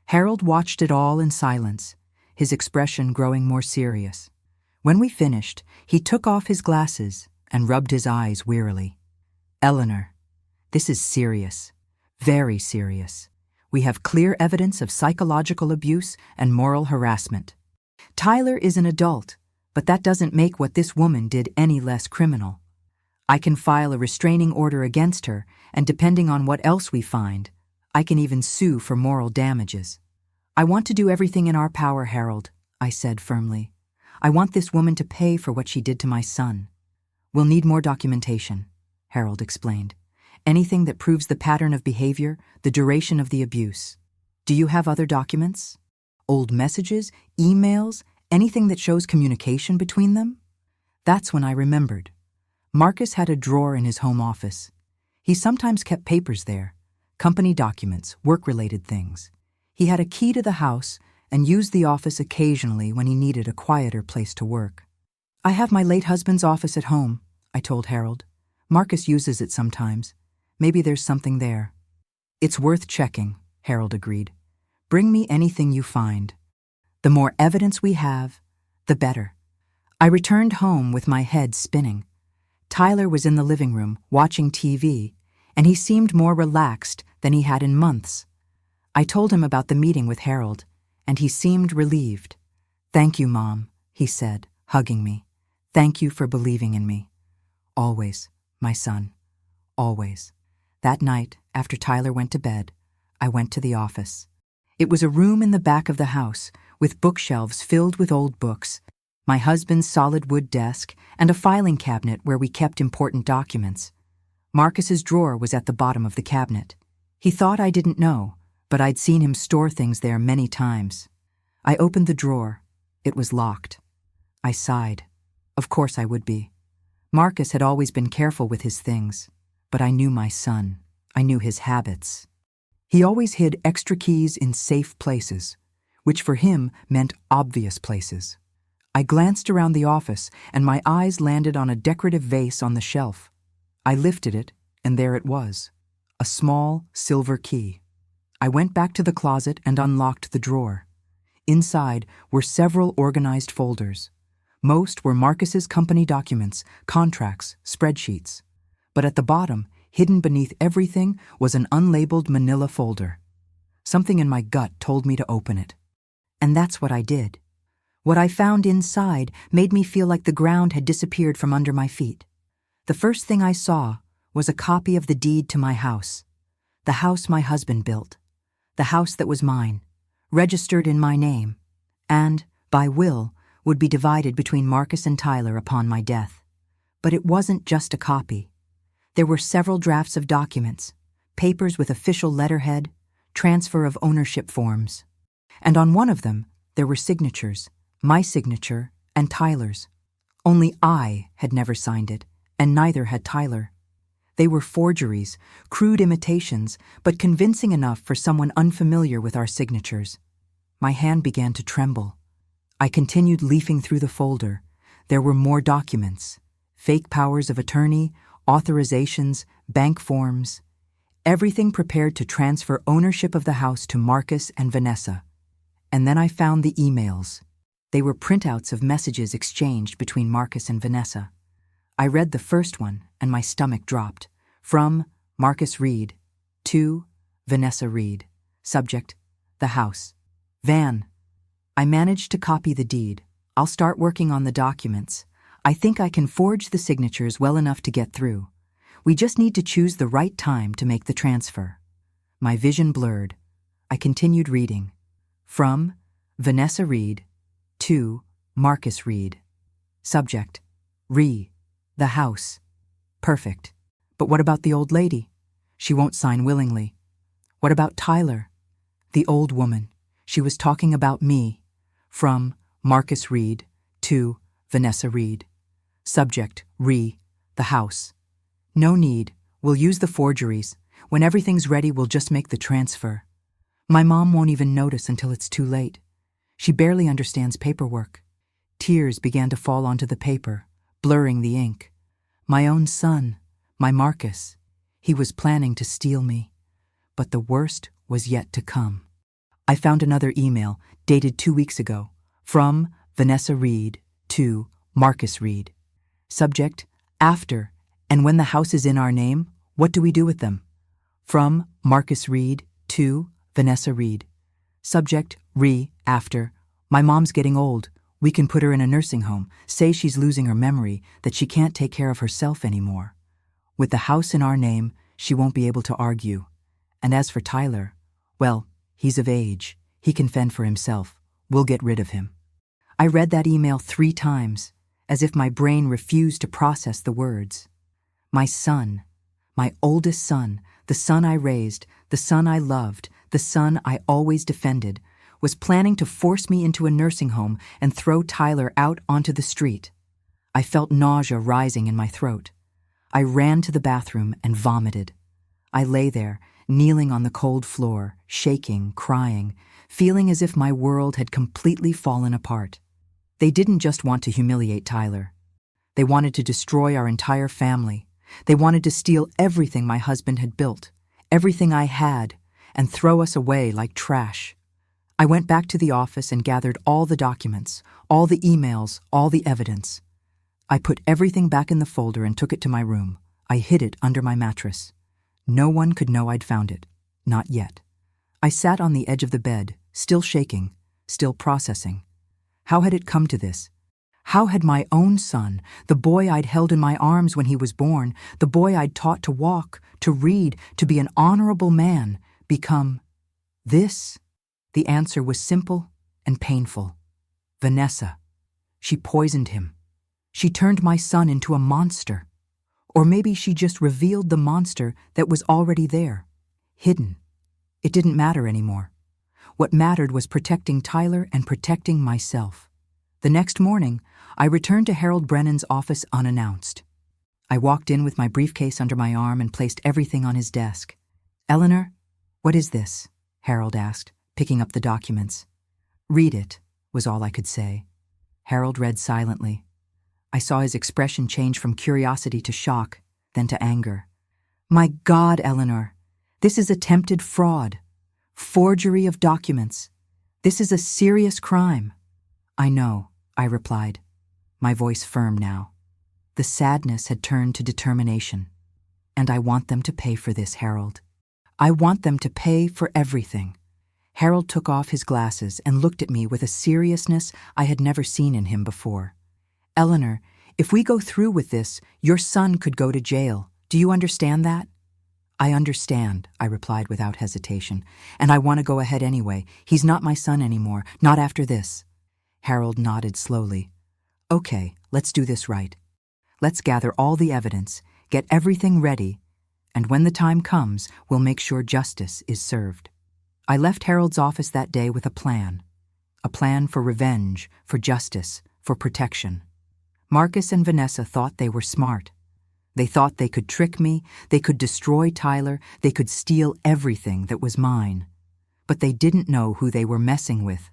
Harold watched it all in silence, his expression growing more serious. When we finished, he took off his glasses and rubbed his eyes wearily. "Eleanor, this is serious, very serious. We have clear evidence of psychological abuse and moral harassment. Tyler is an adult, but that doesn't make what this woman did any less criminal. I can file a restraining order against her, and depending on what else we find, I can even sue for moral damages. I want to do everything in our power, Harold," I said firmly. "I want this woman to pay for what she did to my son." "We'll need more documentation," Harold explained. "Anything that proves the pattern of behavior, the duration of the abuse. Do you have other documents? Old messages, emails, anything that shows communication between them?" That's when I remembered. Marcus had a drawer in his home office. He sometimes kept papers there, company documents, work-related things. He had a key to the house and used the office occasionally when he needed a quieter place to work. "I have my late husband's office at home," I told Harold. "Marcus uses it sometimes. Maybe there's something there." "It's worth checking," Harold agreed. "Bring me anything you find. The more evidence we have, the better." I returned home with my head spinning. Tyler was in the living room, watching TV, and he seemed more relaxed than he had in months. I told him about the meeting with Harold, and he seemed relieved. "Thank you, Mom," he said, hugging me. "Thank you for believing in me. Always, my son, always." That night, after Tyler went to bed, I went to the office. It was a room in the back of the house, with bookshelves filled with old books, my husband's solid wood desk, and a filing cabinet where we kept important documents. Marcus's drawer was at the bottom of the cabinet. He thought I didn't know, but I'd seen him store things there many times. I opened the drawer. It was locked. I sighed. Of course I would be. Marcus had always been careful with his things, but I knew my son. I knew his habits. He always hid extra keys in safe places, which for him meant obvious places. I glanced around the office, and my eyes landed on a decorative vase on the shelf. I lifted it, and there it was, a small silver key. I went back to the closet and unlocked the drawer. Inside were several organized folders. Most were Marcus's company documents, contracts, spreadsheets. But at the bottom, hidden beneath everything, was an unlabeled manila folder. Something in my gut told me to open it. And that's what I did. What I found inside made me feel like the ground had disappeared from under my feet. The first thing I saw was a copy of the deed to my house. The house my husband built. The house that was mine, registered in my name, and, by will, would be divided between Marcus and Tyler upon my death. But it wasn't just a copy. There were several drafts of documents, papers with official letterhead, transfer of ownership forms. And on one of them, there were signatures, my signature and Tyler's. Only I had never signed it, and neither had Tyler. They were forgeries, crude imitations, but convincing enough for someone unfamiliar with our signatures. My hand began to tremble. I continued leafing through the folder. There were more documents, fake powers of attorney, authorizations, bank forms, everything prepared to transfer ownership of the house to Marcus and Vanessa. And then I found the emails. They were printouts of messages exchanged between Marcus and Vanessa. I read the first one, and my stomach dropped. From Marcus Reed to Vanessa Reed. Subject, the house. Van. I managed to copy the deed. I'll start working on the documents. I think I can forge the signatures well enough to get through. We just need to choose the right time to make the transfer. My vision blurred. I continued reading. From Vanessa Reed to Marcus Reed. Subject, the house. Perfect. But what about the old lady? She won't sign willingly. What about Tyler? The old woman. She was talking about me. From Marcus Reed to Vanessa Reed. Subject, the house. No need. We'll use the forgeries. When everything's ready, we'll just make the transfer. My mom won't even notice until it's too late. She barely understands paperwork. Tears began to fall onto the paper, blurring the ink. My own son, my Marcus. He was planning to steal me. But the worst was yet to come. I found another email, dated 2 weeks ago, from Vanessa Reed to Marcus Reed. Subject, after, and when the house is in our name, what do we do with them? From Marcus Reed to Vanessa Reed. Subject, after. My mom's getting old. We can put her in a nursing home, say she's losing her memory, that she can't take care of herself anymore. With the house in our name, she won't be able to argue. And as for Tyler, well, he's of age. He can fend for himself. We'll get rid of him. I read that email 3 times, as if my brain refused to process the words. My son, my oldest son, the son I raised, the son I loved, the son I always defended, was planning to force me into a nursing home and throw Tyler out onto the street. I felt nausea rising in my throat. I ran to the bathroom and vomited. I lay there, kneeling on the cold floor, shaking, crying, feeling as if my world had completely fallen apart. They didn't just want to humiliate Tyler. They wanted to destroy our entire family. They wanted to steal everything my husband had built, everything I had, and throw us away like trash. I went back to the office and gathered all the documents, all the emails, all the evidence. I put everything back in the folder and took it to my room. I hid it under my mattress. No one could know I'd found it. Not yet. I sat on the edge of the bed, still shaking, still processing. How had it come to this? How had my own son, the boy I'd held in my arms when he was born, the boy I'd taught to walk, to read, to be an honorable man, become this? The answer was simple and painful. Vanessa. She poisoned him. She turned my son into a monster. Or maybe she just revealed the monster that was already there, hidden. It didn't matter anymore. What mattered was protecting Tyler and protecting myself. The next morning, I returned to Harold Brennan's office unannounced. I walked in with my briefcase under my arm and placed everything on his desk. "Eleanor, what is this?" Harold asked, picking up the documents. "Read it," was all I could say. Harold read silently. I saw his expression change from curiosity to shock, then to anger. "My God, Eleanor, this is attempted fraud. Forgery of documents. This is a serious crime." "I know," I replied, my voice firm now. The sadness had turned to determination. "And I want them to pay for this, Harold. I want them to pay for everything." Harold took off his glasses and looked at me with a seriousness I had never seen in him before. "Eleanor, if we go through with this, your son could go to jail. Do you understand that?" "I understand," I replied without hesitation, "and I want to go ahead anyway. He's not my son anymore, not after this." Harold nodded slowly. Okay, let's do this right. Let's gather all the evidence, get everything ready, and when the time comes, we'll make sure justice is served. I left Harold's office that day with a plan for revenge, for justice, for protection. Marcus and Vanessa thought they were smart. They thought they could trick me, they could destroy Tyler, they could steal everything that was mine. But they didn't know who they were messing with.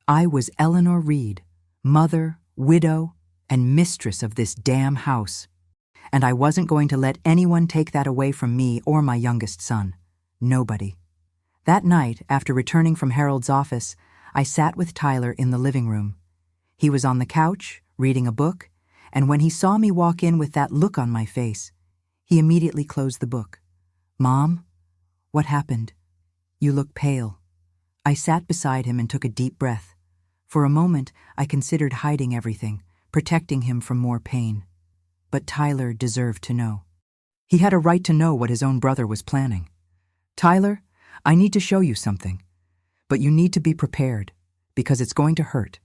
I was Eleanor Reed, mother, widow, and mistress of this damn house. And I wasn't going to let anyone take that away from me or my youngest son. Nobody. That night, after returning from Harold's office, I sat with Tyler in the living room. He was on the couch, reading a book, and when he saw me walk in with that look on my face, he immediately closed the book. "Mom, what happened? You look pale." I sat beside him and took a deep breath. For a moment, I considered hiding everything, protecting him from more pain. But Tyler deserved to know. He had a right to know what his own brother was planning. "Tyler, I need to show you something. But you need to be prepared, because it's going to hurt."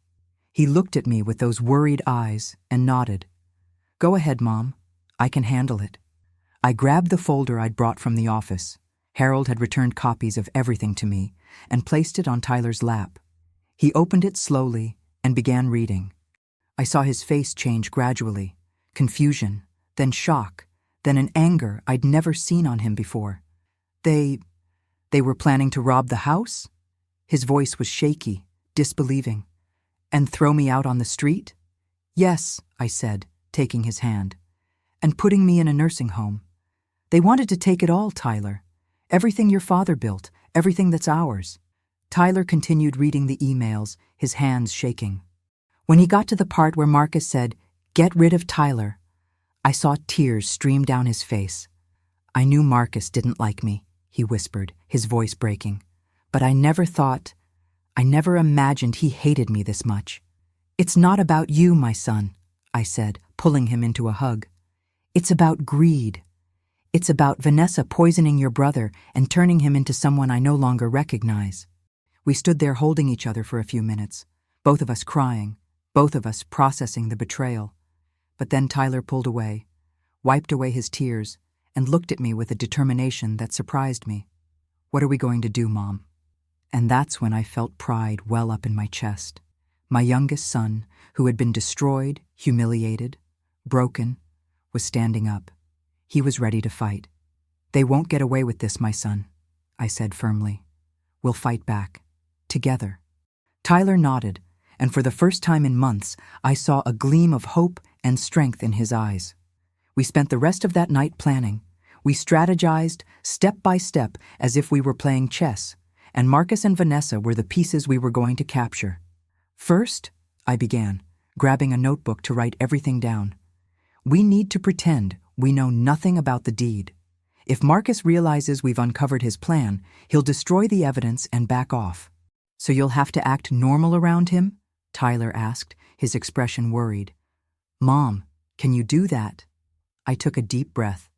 He looked at me with those worried eyes and nodded. "Go ahead, Mom. I can handle it." I grabbed the folder I'd brought from the office. Harold had returned copies of everything to me and placed it on Tyler's lap. He opened it slowly and began reading. I saw his face change gradually, confusion, then shock, then an anger I'd never seen on him before. They were planning to rob the house? His voice was shaky, disbelieving. "And throw me out on the street?" "Yes," I said, taking his hand. "And putting me in a nursing home. They wanted to take it all, Tyler. Everything your father built, everything that's ours." Tyler continued reading the emails, his hands shaking. When he got to the part where Marcus said, "Get rid of Tyler," I saw tears stream down his face. "I knew Marcus didn't like me," he whispered, his voice breaking. "But I never imagined he hated me this much." "It's not about you, my son," I said, pulling him into a hug. "It's about greed. It's about Vanessa poisoning your brother and turning him into someone I no longer recognize." We stood there holding each other for a few minutes, both of us crying, both of us processing the betrayal. But then Tyler pulled away, wiped away his tears, and looked at me with a determination that surprised me. "What are we going to do, Mom?" And that's when I felt pride well up in my chest. My youngest son, who had been destroyed, humiliated, broken, was standing up. He was ready to fight. "They won't get away with this, my son," I said firmly. "We'll fight back. Together." Tyler nodded, and for the first time in months, I saw a gleam of hope and strength in his eyes. We spent the rest of that night planning. We strategized, step by step, as if we were playing chess, and Marcus and Vanessa were the pieces we were going to capture. "First," I began, grabbing a notebook to write everything down, "we need to pretend we know nothing about the deed. If Marcus realizes we've uncovered his plan, he'll destroy the evidence and back off." "So you'll have to act normal around him?" Tyler asked, his expression worried. "Mom, can you do that?" I took a deep breath.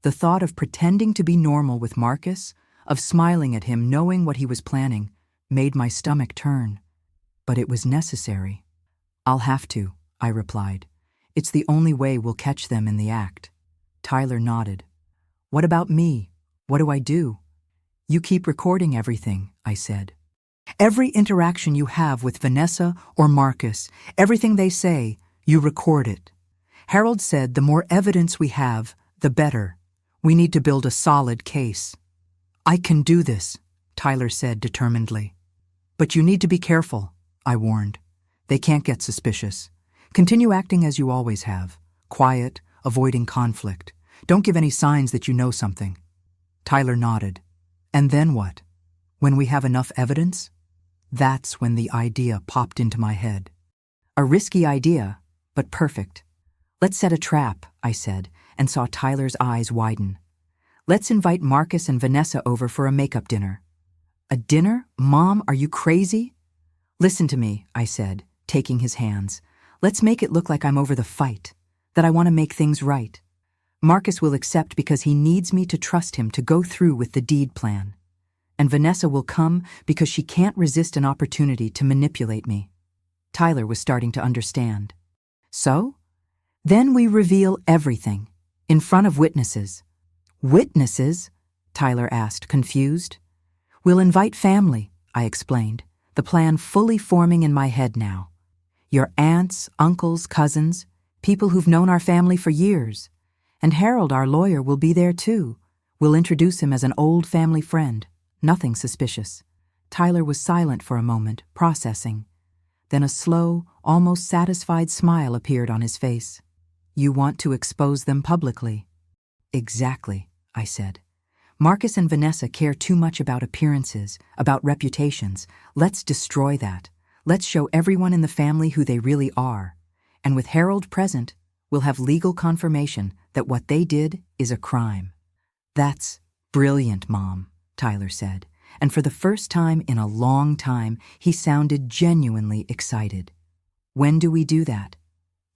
The thought of pretending to be normal with Marcus, of smiling at him knowing what he was planning, made my stomach turn. But it was necessary. "I'll have to," I replied. "It's the only way we'll catch them in the act." Tyler nodded. "What about me? What do I do?" "You keep recording everything," I said. "Every interaction you have with Vanessa or Marcus, everything they say, you record it. Harold said the more evidence we have, the better. We need to build a solid case." "I can do this," Tyler said determinedly. "But you need to be careful," I warned. "They can't get suspicious. Continue acting as you always have, quiet, avoiding conflict. Don't give any signs that you know something." Tyler nodded. "And then what? When we have enough evidence?" That's when the idea popped into my head. A risky idea, but perfect. "Let's set a trap," I said, and saw Tyler's eyes widen. "Let's invite Marcus and Vanessa over for a makeup dinner." "A dinner? Mom, are you crazy?" "Listen to me," I said, taking his hands. "Let's make it look like I'm over the fight, that I want to make things right. Marcus will accept because he needs me to trust him to go through with the deed plan. And Vanessa will come because she can't resist an opportunity to manipulate me." Tyler was starting to understand. So? Then we reveal everything, in front of witnesses. Witnesses? Tyler asked, confused. We'll invite family, I explained, the plan fully forming in my head now. Your aunts, uncles, cousins, people who've known our family for years. And Harold, our lawyer, will be there too. We'll introduce him as an old family friend. Nothing suspicious. Tyler was silent for a moment, processing. Then a slow, almost satisfied smile appeared on his face. You want to expose them publicly? Exactly, I said. Marcus and Vanessa care too much about appearances, about reputations. Let's destroy that. Let's show everyone in the family who they really are. And with Harold present, we'll have legal confirmation that what they did is a crime. That's brilliant, Mom, Tyler said, and for the first time in a long time, he sounded genuinely excited. When do we do that?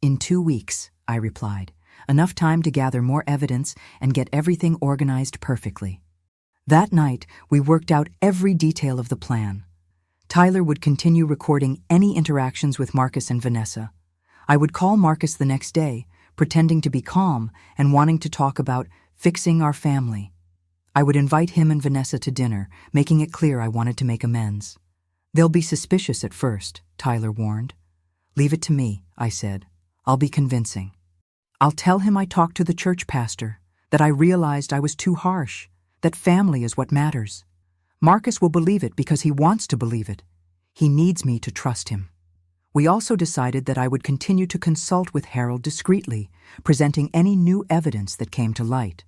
In 2 weeks, I replied. Enough time to gather more evidence and get everything organized perfectly. That night, we worked out every detail of the plan. Tyler would continue recording any interactions with Marcus and Vanessa. I would call Marcus the next day, pretending to be calm and wanting to talk about fixing our family. I would invite him and Vanessa to dinner, making it clear I wanted to make amends. They'll be suspicious at first, Tyler warned. Leave it to me, I said. I'll be convincing. I'll tell him I talked to the church pastor, that I realized I was too harsh, that family is what matters. Marcus will believe it because he wants to believe it. He needs me to trust him. We also decided that I would continue to consult with Harold discreetly, presenting any new evidence that came to light.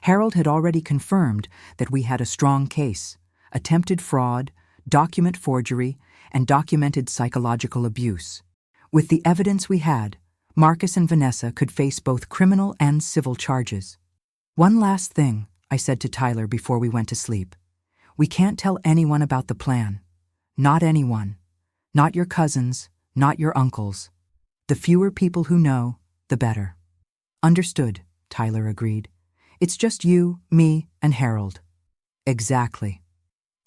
Harold had already confirmed that we had a strong case, attempted fraud, document forgery, and documented psychological abuse. With the evidence we had, Marcus and Vanessa could face both criminal and civil charges. One last thing, I said to Tyler before we went to sleep. We can't tell anyone about the plan. Not anyone. Not your cousins, not your uncles. The fewer people who know, the better. Understood, Tyler agreed. It's just you, me, and Harold. Exactly.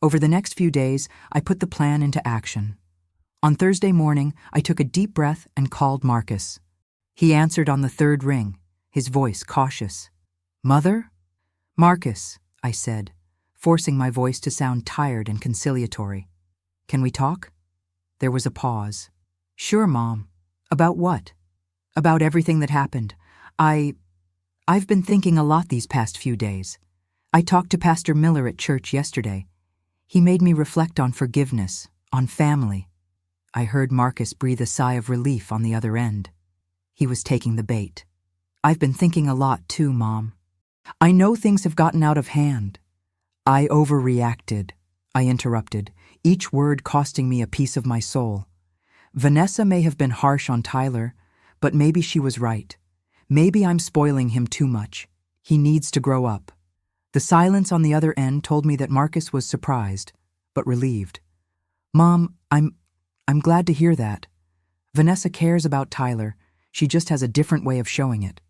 Over the next few days, I put the plan into action. On Thursday morning, I took a deep breath and called Marcus. He answered on the third ring, his voice cautious. Mother? Marcus, I said, forcing my voice to sound tired and conciliatory. Can we talk? There was a pause. Sure, Mom. About what? About everything that happened. I've been thinking a lot these past few days. I talked to Pastor Miller at church yesterday. He made me reflect on forgiveness, on family. I heard Marcus breathe a sigh of relief on the other end. He was taking the bait. I've been thinking a lot too, Mom. I know things have gotten out of hand. I overreacted, I interrupted, each word costing me a piece of my soul. Vanessa may have been harsh on Tyler, but maybe she was right. Maybe I'm spoiling him too much. He needs to grow up. The silence on the other end told me that Marcus was surprised, but relieved. Mom, I'm glad to hear that. Vanessa cares about Tyler. She just has a different way of showing it.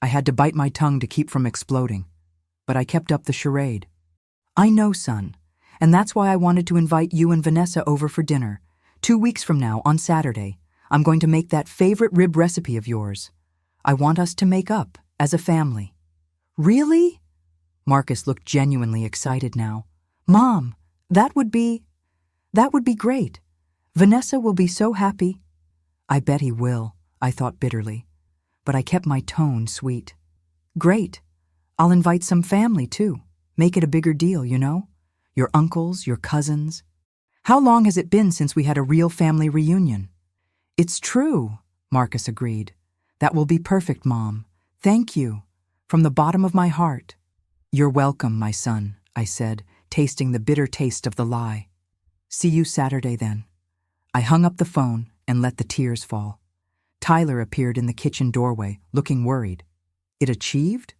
I had to bite my tongue to keep from exploding, but I kept up the charade. I know, son, and that's why I wanted to invite you and Vanessa over for dinner. 2 weeks from now, on Saturday, I'm going to make that favorite rib recipe of yours. I want us to make up, as a family. Really? Marcus looked genuinely excited now. Mom, that would be great. Vanessa will be so happy. I bet he will, I thought bitterly, but I kept my tone sweet. Great. I'll invite some family, too. Make it a bigger deal, you know? Your uncles, your cousins. How long has it been since we had a real family reunion? It's true, Marcus agreed. That will be perfect, Mom. Thank you. From the bottom of my heart. You're welcome, my son, I said, tasting the bitter taste of the lie. See you Saturday, then. I hung up the phone and let the tears fall. Tyler appeared in the kitchen doorway, looking worried. It achieved?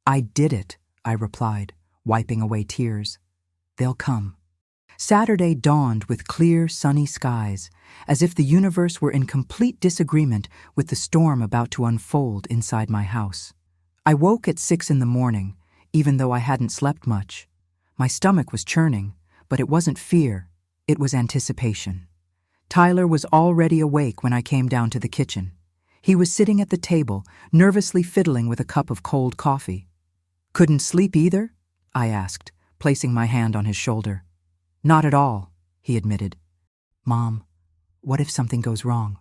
I did it, I replied, wiping away tears. They'll come. Saturday dawned with clear, sunny skies, as if the universe were in complete disagreement with the storm about to unfold inside my house. I woke at 6 a.m, even though I hadn't slept much. My stomach was churning, but it wasn't fear, it was anticipation. Tyler was already awake when I came down to the kitchen. He was sitting at the table, nervously fiddling with a cup of cold coffee. "Couldn't sleep either?" I asked, placing my hand on his shoulder. "Not at all," he admitted. "Mom, what if something goes wrong?"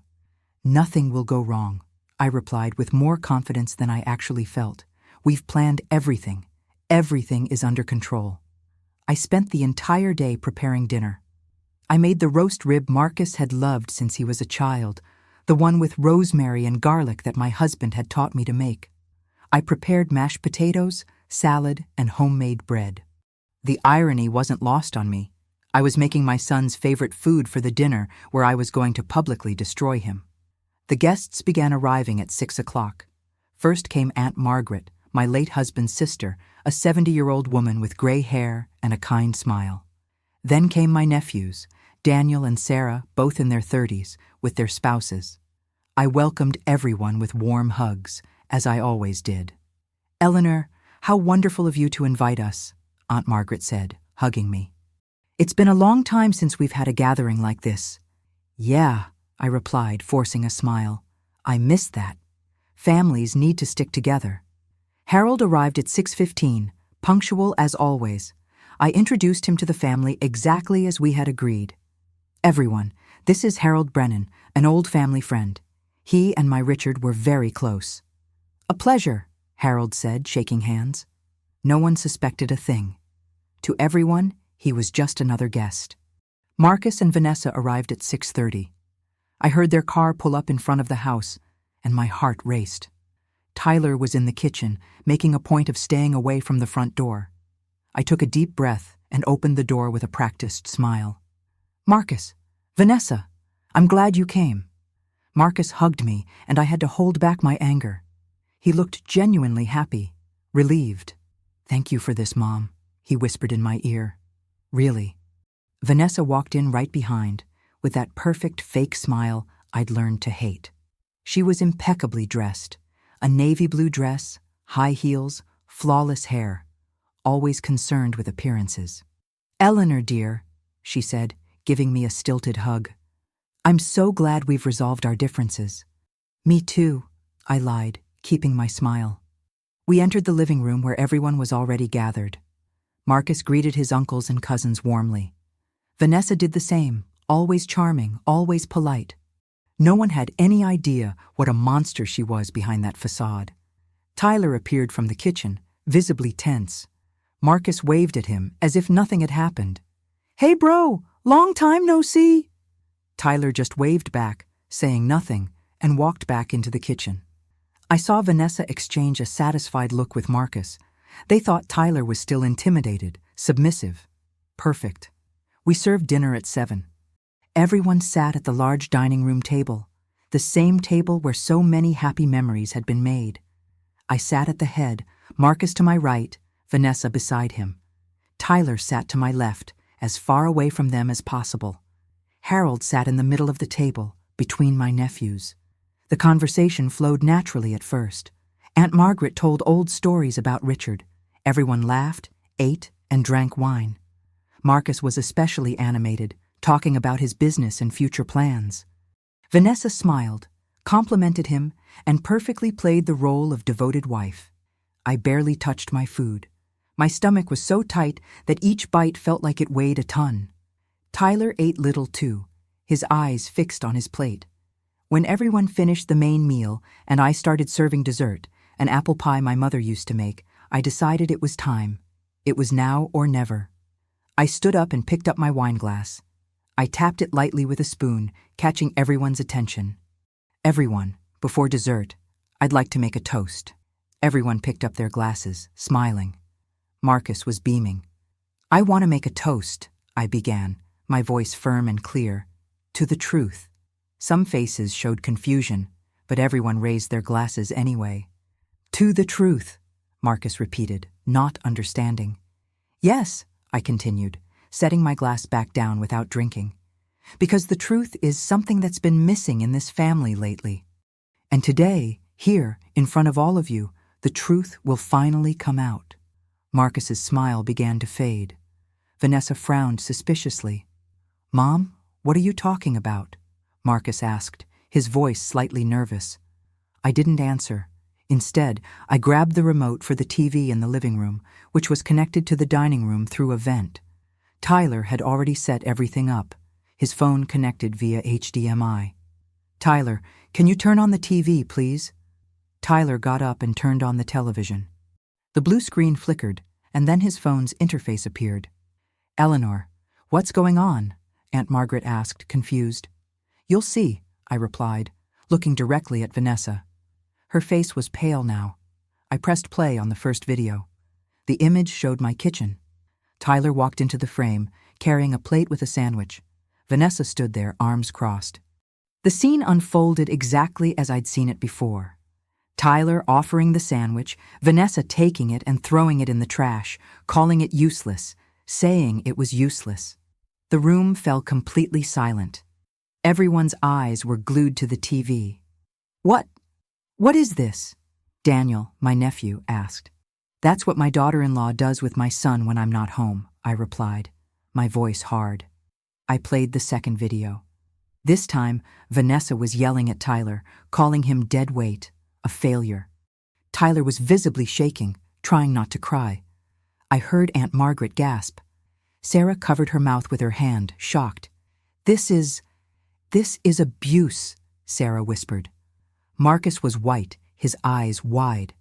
"Nothing will go wrong," I replied with more confidence than I actually felt. "We've planned everything. Everything is under control." I spent the entire day preparing dinner. I made the roast rib Marcus had loved since he was a child, the one with rosemary and garlic that my husband had taught me to make. I prepared mashed potatoes, salad, and homemade bread. The irony wasn't lost on me. I was making my son's favorite food for the dinner where I was going to publicly destroy him. The guests began arriving at 6 o'clock. First came Aunt Margaret, my late husband's sister, a 70-year-old woman with gray hair and a kind smile. Then came my nephews, Daniel and Sarah, both in their 30s, with their spouses. I welcomed everyone with warm hugs, as I always did. "Eleanor, how wonderful of you to invite us," Aunt Margaret said, hugging me. "It's been a long time since we've had a gathering like this." "Yeah," I replied, forcing a smile. "I miss that. Families need to stick together." Harold arrived at 6:15, punctual as always. I introduced him to the family exactly as we had agreed. "Everyone, this is Harold Brennan, an old family friend. He and my Richard were very close." "A pleasure," Harold said, shaking hands. No one suspected a thing. To everyone, he was just another guest. Marcus and Vanessa arrived at 6:30. I heard their car pull up in front of the house, and my heart raced. Tyler was in the kitchen, making a point of staying away from the front door. I took a deep breath and opened the door with a practiced smile. "Marcus, Vanessa, I'm glad you came." Marcus hugged me, and I had to hold back my anger. He looked genuinely happy, relieved. "Thank you for this, Mom," he whispered in my ear. "Really." Vanessa walked in right behind, with that perfect fake smile I'd learned to hate. She was impeccably dressed, a navy blue dress, high heels, flawless hair, always concerned with appearances. "Eleanor, dear," she said, giving me a stilted hug. "I'm so glad we've resolved our differences." "Me too," I lied, keeping my smile. We entered the living room where everyone was already gathered. Marcus greeted his uncles and cousins warmly. Vanessa did the same, always charming, always polite. No one had any idea what a monster she was behind that facade. Tyler appeared from the kitchen, visibly tense. Marcus waved at him as if nothing had happened. "Hey bro, long time no see." Tyler just waved back, saying nothing, and walked back into the kitchen. I saw Vanessa exchange a satisfied look with Marcus. They thought Tyler was still intimidated, submissive. Perfect. We served dinner at 7. Everyone sat at the large dining room table, the same table where so many happy memories had been made. I sat at the head, Marcus to my right, Vanessa beside him. Tyler sat to my left, as far away from them as possible. Harold sat in the middle of the table, between my nephews. The conversation flowed naturally at first. Aunt Margaret told old stories about Richard. Everyone laughed, ate, and drank wine. Marcus was especially animated, talking about his business and future plans. Vanessa smiled, complimented him, and perfectly played the role of devoted wife. I barely touched my food. My stomach was so tight that each bite felt like it weighed a ton. Tyler ate little too, his eyes fixed on his plate. When everyone finished the main meal and I started serving dessert, an apple pie my mother used to make, I decided it was time. It was now or never. I stood up and picked up my wine glass. I tapped it lightly with a spoon, catching everyone's attention. "Everyone, before dessert, I'd like to make a toast." Everyone picked up their glasses, smiling. Marcus was beaming. "I want to make a toast," I began, my voice firm and clear, "to the truth." Some faces showed confusion, but everyone raised their glasses anyway. "To the truth," Marcus repeated, not understanding. "Yes," I continued, setting my glass back down without drinking, "because the truth is something that's been missing in this family lately. And today, here, in front of all of you, the truth will finally come out." Marcus's smile began to fade. Vanessa frowned suspiciously. "Mom, what are you talking about?" Marcus asked, his voice slightly nervous. I didn't answer. Instead, I grabbed the remote for the TV in the living room, which was connected to the dining room through a vent. Tyler had already set everything up, his phone connected via HDMI. Tyler, can you turn on the TV, please? Tyler got up and turned on the television. The blue screen flickered, and then his phone's interface appeared. Eleanor, what's going on? Aunt Margaret asked, confused. You'll see, I replied, looking directly at Vanessa. Her face was pale now. I pressed play on the first video. The image showed my kitchen. Tyler walked into the frame, carrying a plate with a sandwich. Vanessa stood there, arms crossed. The scene unfolded exactly as I'd seen it before. Tyler offering the sandwich, Vanessa taking it and throwing it in the trash, calling it useless, saying it was useless. The room fell completely silent. Everyone's eyes were glued to the TV. What is this? Daniel, my nephew, asked. That's what my daughter-in-law does with my son when I'm not home, I replied, my voice hard. I played the second video. This time, Vanessa was yelling at Tyler, calling him dead weight, a failure. Tyler was visibly shaking, trying not to cry. I heard Aunt Margaret gasp. Sarah covered her mouth with her hand, shocked. This is abuse, Sarah whispered. Marcus was white, his eyes wide.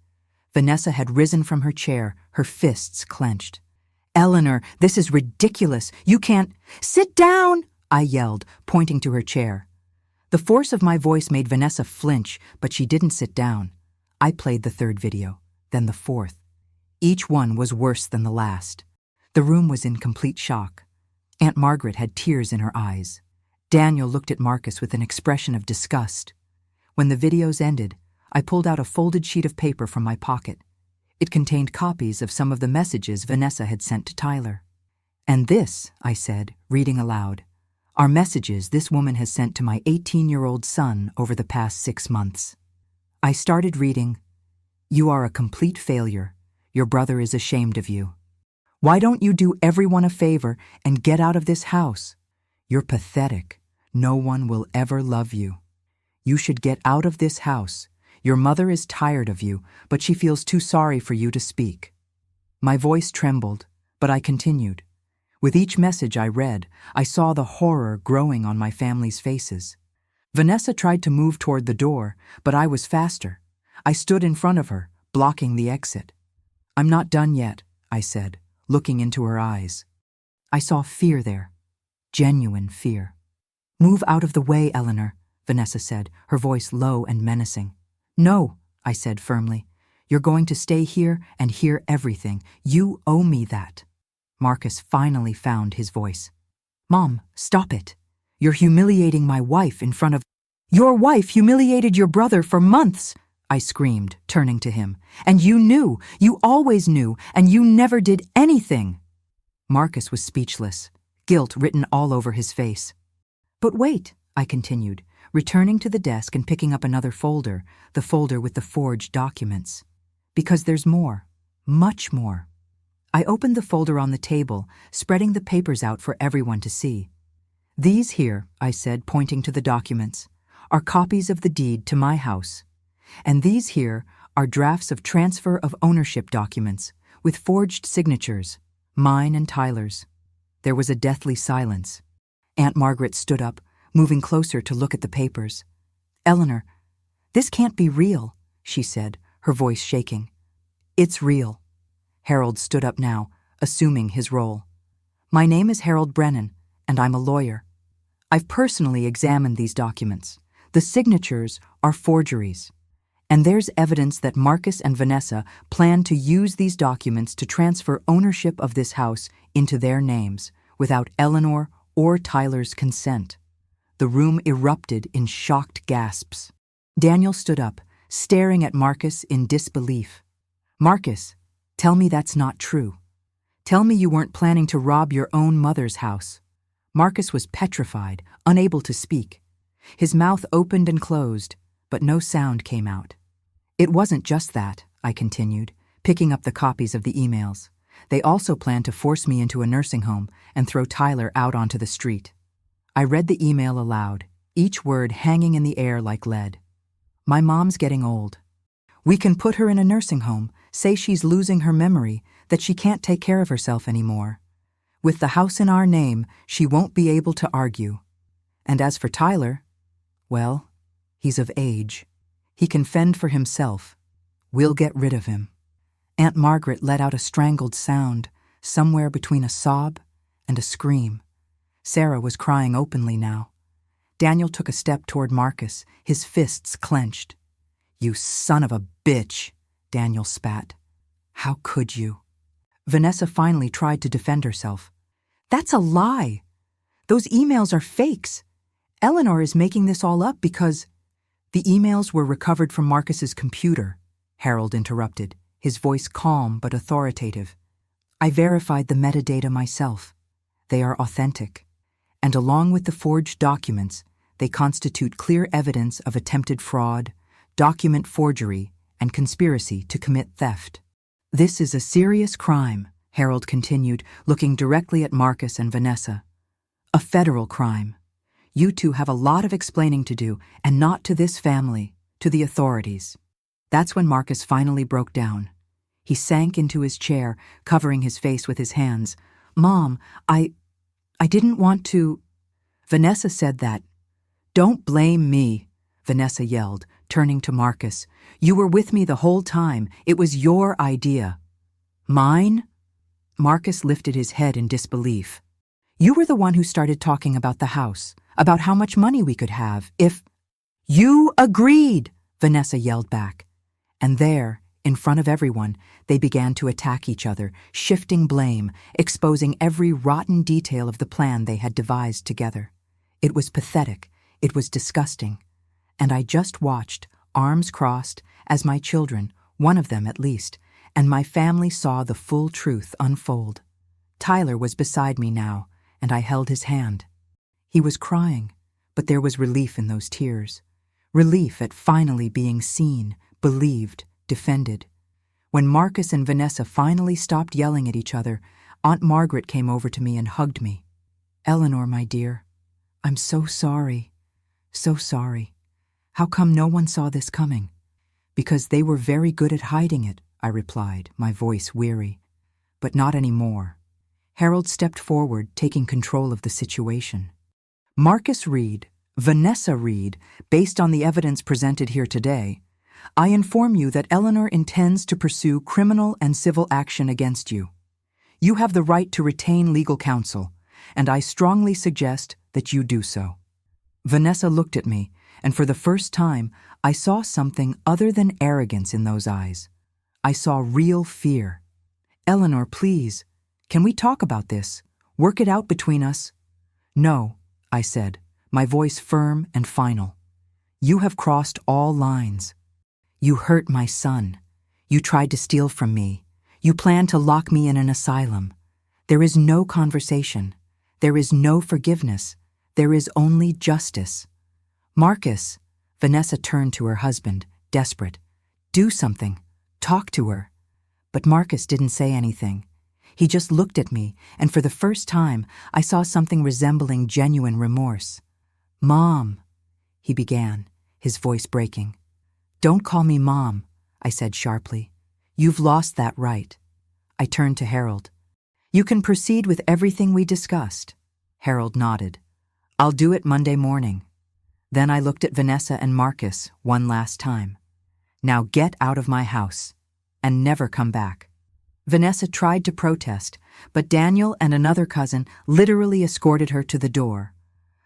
Vanessa had risen from her chair, her fists clenched. Eleanor, this is ridiculous. You can't— Sit down, I yelled, pointing to her chair. The force of my voice made Vanessa flinch, but she didn't sit down. I played the third video, then the fourth. Each one was worse than the last. The room was in complete shock. Aunt Margaret had tears in her eyes. Daniel looked at Marcus with an expression of disgust. When the videos ended, I pulled out a folded sheet of paper from my pocket. It contained copies of some of the messages Vanessa had sent to Tyler. And this, I said, reading aloud, are messages this woman has sent to my 18-year-old son over the past 6 months. I started reading, You are a complete failure. Your brother is ashamed of you. Why don't you do everyone a favor and get out of this house? You're pathetic. No one will ever love you. You should get out of this house. Your mother is tired of you, but she feels too sorry for you to speak. My voice trembled, but I continued. With each message I read, I saw the horror growing on my family's faces. Vanessa tried to move toward the door, but I was faster. I stood in front of her, blocking the exit. I'm not done yet, I said, looking into her eyes. I saw fear there, genuine fear. Move out of the way, Eleanor, Vanessa said, her voice low and menacing. No, I said firmly. You're going to stay here and hear everything. You owe me that. Marcus finally found his voice. Mom, stop it. You're humiliating my wife in front of— Your wife humiliated your brother for months, I screamed, turning to him. And you knew, you always knew, and you never did anything. Marcus was speechless, guilt written all over his face. But wait, I continued, returning to the desk and picking up another folder, the folder with the forged documents. Because there's more, much more. I opened the folder on the table, spreading the papers out for everyone to see. These here, I said, pointing to the documents, are copies of the deed to my house. And these here are drafts of transfer of ownership documents with forged signatures, mine and Tyler's. There was a deathly silence. Aunt Margaret stood up, moving closer to look at the papers. Eleanor, this can't be real, she said, her voice shaking. It's real. Harold stood up now, assuming his role. My name is Harold Brennan, and I'm a lawyer. I've personally examined these documents. The signatures are forgeries. And there's evidence that Marcus and Vanessa planned to use these documents to transfer ownership of this house into their names without Eleanor or Tyler's consent. The room erupted in shocked gasps. Daniel stood up, staring at Marcus in disbelief. Marcus, tell me that's not true. Tell me you weren't planning to rob your own mother's house. Marcus was petrified, unable to speak. His mouth opened and closed, but no sound came out. It wasn't just that, I continued, picking up the copies of the emails. They also planned to force me into a nursing home and throw Tyler out onto the street. I read the email aloud. each word hanging in the air like lead. My mom's getting old. We can put her in a nursing home, say she's losing her memory, that she can't take care of herself anymore. With the house in our name, she won't be able to argue. And as for Tyler, well, he's of age. He can fend for himself. We'll get rid of him. Aunt Margaret let out a strangled sound, somewhere between a sob and a scream. Sarah was crying openly now. Daniel took a step toward Marcus, his fists clenched. "You son of a bitch," Daniel spat. "How could you?" Vanessa finally tried to defend herself. "That's a lie. Those emails are fakes. Eleanor is making this all up because—" "The emails were recovered from Marcus's computer," Harold interrupted, his voice calm but authoritative. "I verified the metadata myself. They are authentic. And along with the forged documents, they constitute clear evidence of attempted fraud, document forgery, and conspiracy to commit theft. This is a serious crime," Harold continued, looking directly at Marcus and Vanessa. "A federal crime. You two have a lot of explaining to do, and not to this family, to the authorities." That's when Marcus finally broke down. He sank into his chair, covering his face with his hands. "Mom, I didn't want to—" "Vanessa said that." "Don't blame me," Vanessa yelled, turning to Marcus. "You were with me the whole time. It was your idea." "Mine?" Marcus lifted his head in disbelief. "You were the one who started talking about the house, about how much money we could have if—" "You agreed," Vanessa yelled back. And there, in front of everyone, they began to attack each other, shifting blame, exposing every rotten detail of the plan they had devised together. It was pathetic. It was disgusting. And I just watched, arms crossed, as my children, one of them at least, and my family saw the full truth unfold. Tyler was beside me now, and I held his hand. He was crying, but there was relief in those tears. Relief at finally being seen, believed, defended. When Marcus and Vanessa finally stopped yelling at each other, Aunt Margaret came over to me and hugged me. "Eleanor, my dear, I'm so sorry. So sorry. How come no one saw this coming?" "Because they were very good at hiding it," I replied, my voice weary. "But not anymore." Harold stepped forward, taking control of the situation. "Marcus Reed, Vanessa Reed, based on the evidence presented here today, I inform you that Eleanor intends to pursue criminal and civil action against you. You have the right to retain legal counsel, and I strongly suggest that you do so." Vanessa looked at me, and for the first time, I saw something other than arrogance in those eyes. I saw real fear. "Eleanor, please, can we talk about this? Work it out between us?" "No," I said, my voice firm and final. "You have crossed all lines. You hurt my son. You tried to steal from me. You planned to lock me in an asylum. There is no conversation. There is no forgiveness. There is only justice." "Marcus," Vanessa turned to her husband, desperate. "Do something. Talk to her." But Marcus didn't say anything. He just looked at me, and for the first time, I saw something resembling genuine remorse. "Mom," he began, his voice breaking. "Don't call me Mom," I said sharply. "You've lost that right." I turned to Harold. "You can proceed with everything we discussed." Harold nodded. "I'll do it Monday morning." Then I looked at Vanessa and Marcus one last time. "Now get out of my house, and never come back." Vanessa tried to protest, but Daniel and another cousin literally escorted her to the door.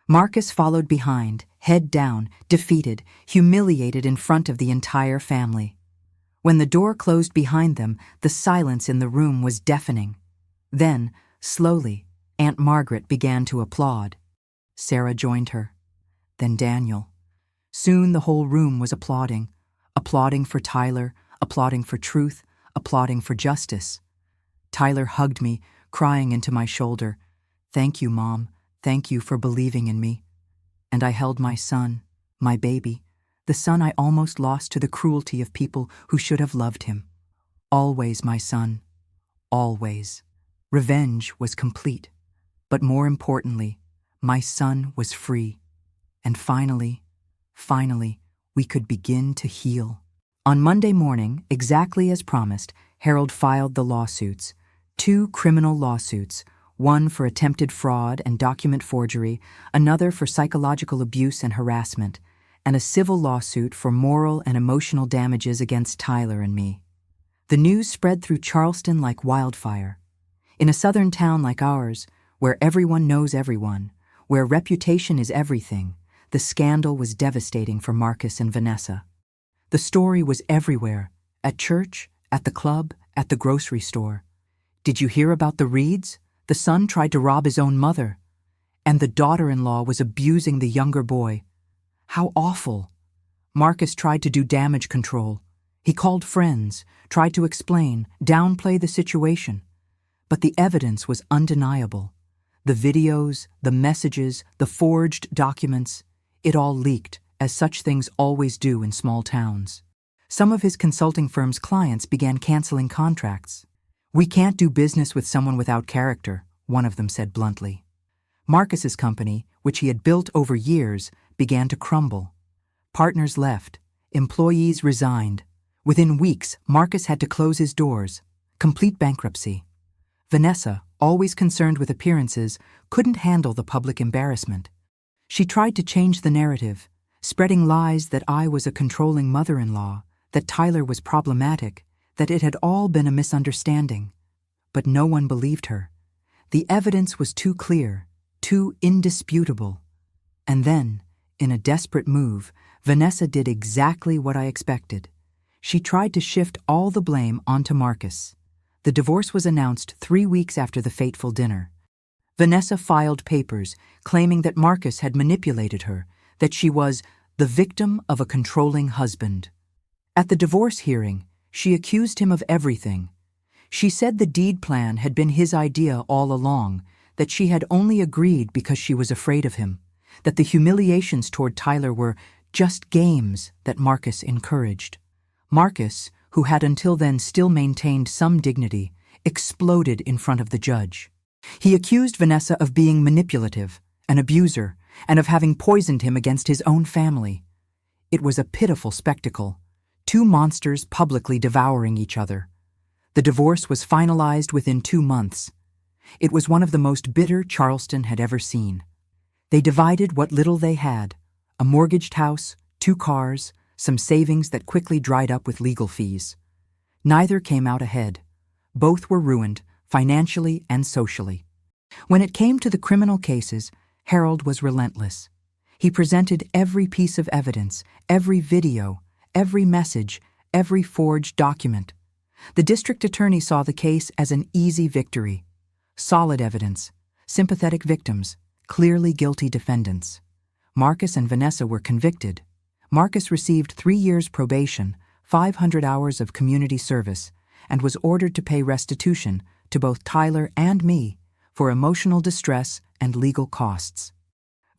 Marcus followed behind, head down, defeated, humiliated in front of the entire family. When the door closed behind them, the silence in the room was deafening. Then, slowly, Aunt Margaret began to applaud. Sarah joined her. Then Daniel. Soon the whole room was applauding. Applauding for Tyler, applauding for truth, applauding for justice. Tyler hugged me, crying into my shoulder. "Thank you, Mom. Thank you for believing in me." And I held my son, my baby, the son I almost lost to the cruelty of people who should have loved him. Always my son. Always. Revenge was complete. But more importantly, my son was free. And finally, we could begin to heal. On Monday morning, exactly as promised, Harold filed the lawsuits. 2 criminal lawsuits, one for attempted fraud and document forgery, another for psychological abuse and harassment, and a civil lawsuit for moral and emotional damages against Tyler and me. The news spread through Charleston like wildfire. In a southern town like ours, where everyone knows everyone, where reputation is everything, the scandal was devastating for Marcus and Vanessa. The story was everywhere, at church, at the club, at the grocery store. Did you hear about the Reeds? The son tried to rob his own mother, and the daughter-in-law was abusing the younger boy. How awful! Marcus tried to do damage control. He called friends, tried to explain, downplay the situation. But the evidence was undeniable. The videos, the messages, the forged documents, it all leaked, as such things always do in small towns. Some of his consulting firm's clients began canceling contracts. "We can't do business with someone without character," one of them said bluntly. Marcus's company, which he had built over years, began to crumble. Partners left. Employees resigned. Within weeks, Marcus had to close his doors. Complete bankruptcy. Vanessa, always concerned with appearances, couldn't handle the public embarrassment. She tried to change the narrative, spreading lies that I was a controlling mother-in-law, that Tyler was problematic, that it had all been a misunderstanding. But no one believed her. The evidence was too clear, too indisputable. And then, in a desperate move, Vanessa did exactly what I expected. She tried to shift all the blame onto Marcus. The divorce was announced 3 weeks after the fateful dinner. Vanessa filed papers claiming that Marcus had manipulated her, that she was the victim of a controlling husband. At the divorce hearing, she accused him of everything. She said the deed plan had been his idea all along, that she had only agreed because she was afraid of him, that the humiliations toward Tyler were just games that Marcus encouraged. Marcus, who had until then still maintained some dignity, exploded in front of the judge. He accused Vanessa of being manipulative, an abuser, and of having poisoned him against his own family. It was a pitiful spectacle, 2 monsters publicly devouring each other. The divorce was finalized within 2 months. It was one of the most bitter Charleston had ever seen. They divided what little they had, a mortgaged house, 2 cars, some savings that quickly dried up with legal fees. Neither came out ahead. Both were ruined, financially and socially. When it came to the criminal cases, Harold was relentless. He presented every piece of evidence, every video, every message, every forged document. The district attorney saw the case as an easy victory. Solid evidence, sympathetic victims, clearly guilty defendants. Marcus and Vanessa were convicted. Marcus received 3 years probation, 500 hours of community service, and was ordered to pay restitution to both Tyler and me for emotional distress and legal costs.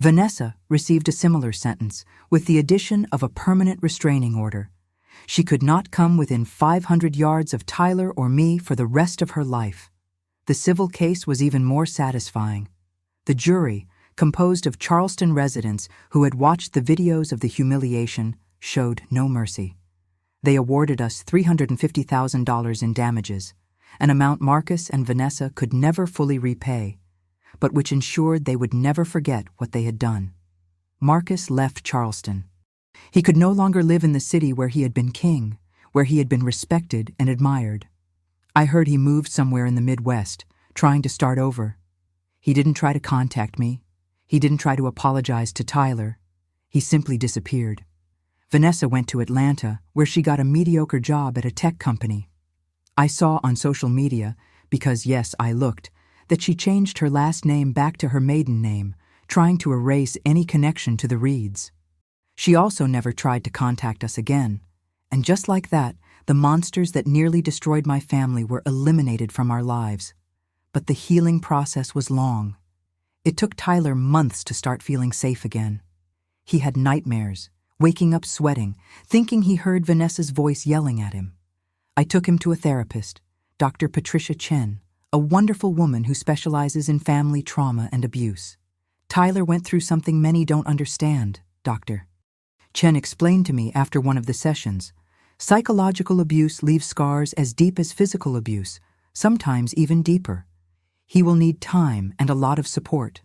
Vanessa received a similar sentence, with the addition of a permanent restraining order. She could not come within 500 yards of Tyler or me for the rest of her life. The civil case was even more satisfying. The jury, composed of Charleston residents who had watched the videos of the humiliation, showed no mercy. They awarded us $350,000 in damages, an amount Marcus and Vanessa could never fully repay, but which ensured they would never forget what they had done. Marcus left Charleston. He could no longer live in the city where he had been king, where he had been respected and admired. I heard he moved somewhere in the Midwest, trying to start over. He didn't try to contact me. He didn't try to apologize to Tyler. He simply disappeared. Vanessa went to Atlanta, where she got a mediocre job at a tech company. I saw on social media, because yes, I looked, that she changed her last name back to her maiden name, trying to erase any connection to the Reeds. She also never tried to contact us again, and just like that, the monsters that nearly destroyed my family were eliminated from our lives. But the healing process was long. It took Tyler months to start feeling safe again. He had nightmares, waking up sweating, thinking he heard Vanessa's voice yelling at him. I took him to a therapist, Dr. Patricia Chen, a wonderful woman who specializes in family trauma and abuse. Tyler went through something many don't understand, Doctor. Chen explained to me after one of the sessions. Psychological abuse leaves scars as deep as physical abuse, sometimes even deeper. He will need time and a lot of support.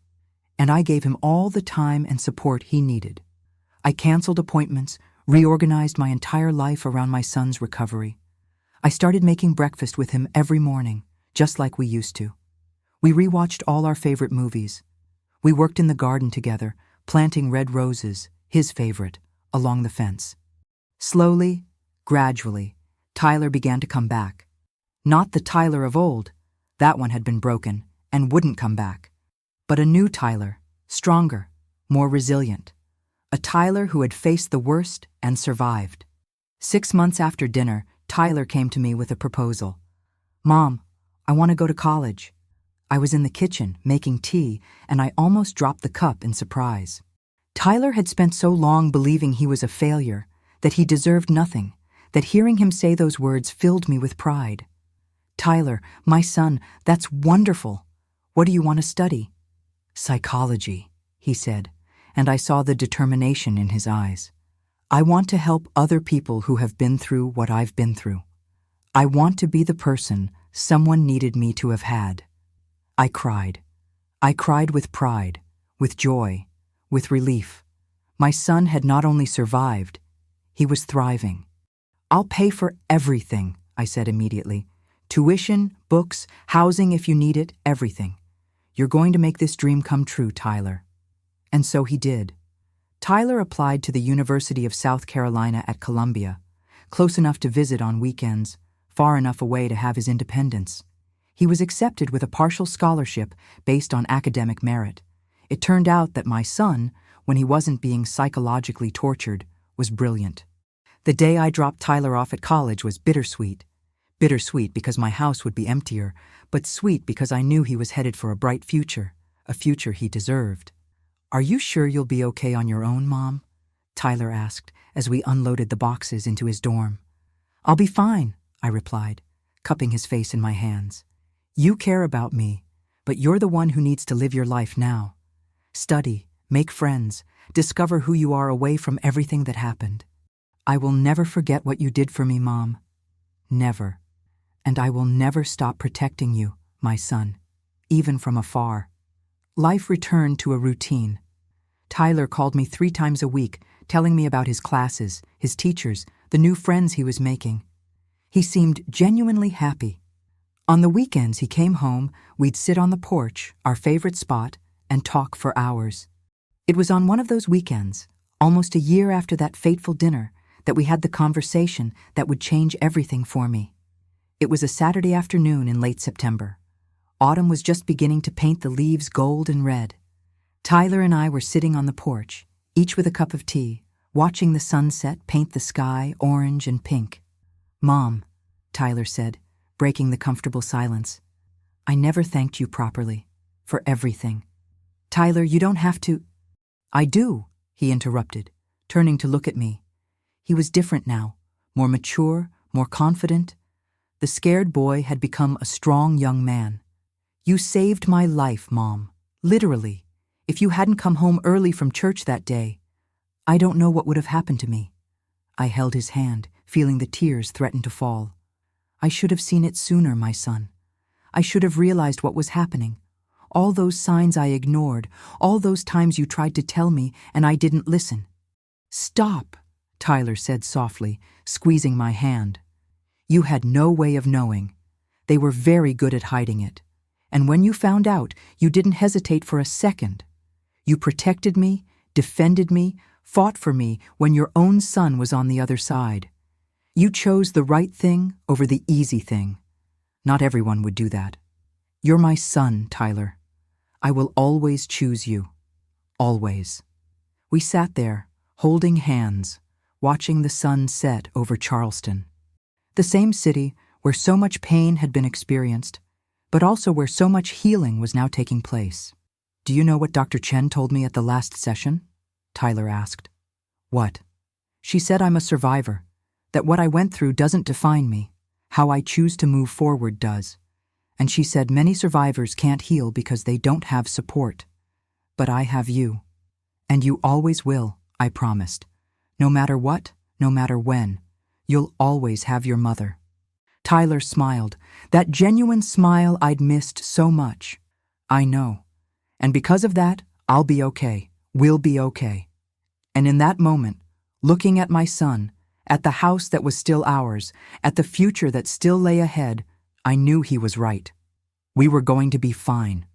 And I gave him all the time and support he needed. I canceled appointments, reorganized my entire life around my son's recovery. I started making breakfast with him every morning, just like we used to. We rewatched all our favorite movies. We worked in the garden together, planting red roses, his favorite, along the fence. Slowly, gradually, Tyler began to come back. Not the Tyler of old. That one had been broken and wouldn't come back. But a new Tyler, stronger, more resilient. A Tyler who had faced the worst and survived. 6 months after dinner, Tyler came to me with a proposal. Mom, I want to go to college. I was in the kitchen making tea, and I almost dropped the cup in surprise. Tyler had spent so long believing he was a failure, that he deserved nothing, that hearing him say those words filled me with pride. Tyler, my son, that's wonderful. What do you want to study? Psychology, he said, and I saw the determination in his eyes. I want to help other people who have been through what I've been through. I want to be the person someone needed me to have had. I cried. I cried with pride, with joy, with relief. My son had not only survived, he was thriving. I'll pay for everything, I said immediately. Tuition, books, housing if you need it, everything. You're going to make this dream come true, Tyler. And so he did. Tyler applied to the University of South Carolina at Columbia, close enough to visit on weekends, far enough away to have his independence. He was accepted with a partial scholarship based on academic merit. It turned out that my son, when he wasn't being psychologically tortured, was brilliant. The day I dropped Tyler off at college was bittersweet. Bittersweet because my house would be emptier, but sweet because I knew he was headed for a bright future, a future he deserved. Are you sure you'll be okay on your own, Mom? Tyler asked as we unloaded the boxes into his dorm. I'll be fine, I replied, cupping his face in my hands. You care about me, but you're the one who needs to live your life now. Study, make friends, discover who you are away from everything that happened. I will never forget what you did for me, Mom. Never. And I will never stop protecting you, my son, even from afar. Life returned to a routine. Tyler called me 3 times a week, telling me about his classes, his teachers, the new friends he was making. He seemed genuinely happy. On the weekends he came home, we'd sit on the porch, our favorite spot, and talk for hours. It was on one of those weekends, almost a year after that fateful dinner, that we had the conversation that would change everything for me. It was a Saturday afternoon in late September. Autumn was just beginning to paint the leaves gold and red. Tyler and I were sitting on the porch, each with a cup of tea, watching the sunset paint the sky orange and pink. Mom, Tyler said, breaking the comfortable silence, I never thanked you properly, for everything. Tyler, you don't have to. I do, he interrupted, turning to look at me. He was different now, more mature, more confident. The scared boy had become a strong young man. You saved my life, Mom, literally. If you hadn't come home early from church that day, I don't know what would have happened to me. I held his hand, feeling the tears threaten to fall. I should have seen it sooner, my son. I should have realized what was happening. All those signs I ignored, all those times you tried to tell me and I didn't listen. Stop, Tyler said softly, squeezing my hand. You had no way of knowing. They were very good at hiding it. And when you found out, you didn't hesitate for a second. You protected me, defended me, fought for me when your own son was on the other side. You chose the right thing over the easy thing. Not everyone would do that. You're my son, Tyler. I will always choose you. Always. We sat there, holding hands, watching the sun set over Charleston. The same city where so much pain had been experienced, but also where so much healing was now taking place. Do you know what Dr. Chen told me at the last session? Tyler asked. What? She said I'm a survivor, that what I went through doesn't define me, how I choose to move forward does. And she said many survivors can't heal because they don't have support. But I have you. And you always will, I promised. No matter what, no matter when, you'll always have your mother. Tyler smiled, that genuine smile I'd missed so much. I know. And because of that, I'll be okay. We'll be okay. And in that moment, looking at my son, at the house that was still ours, at the future that still lay ahead, I knew he was right. We were going to be fine.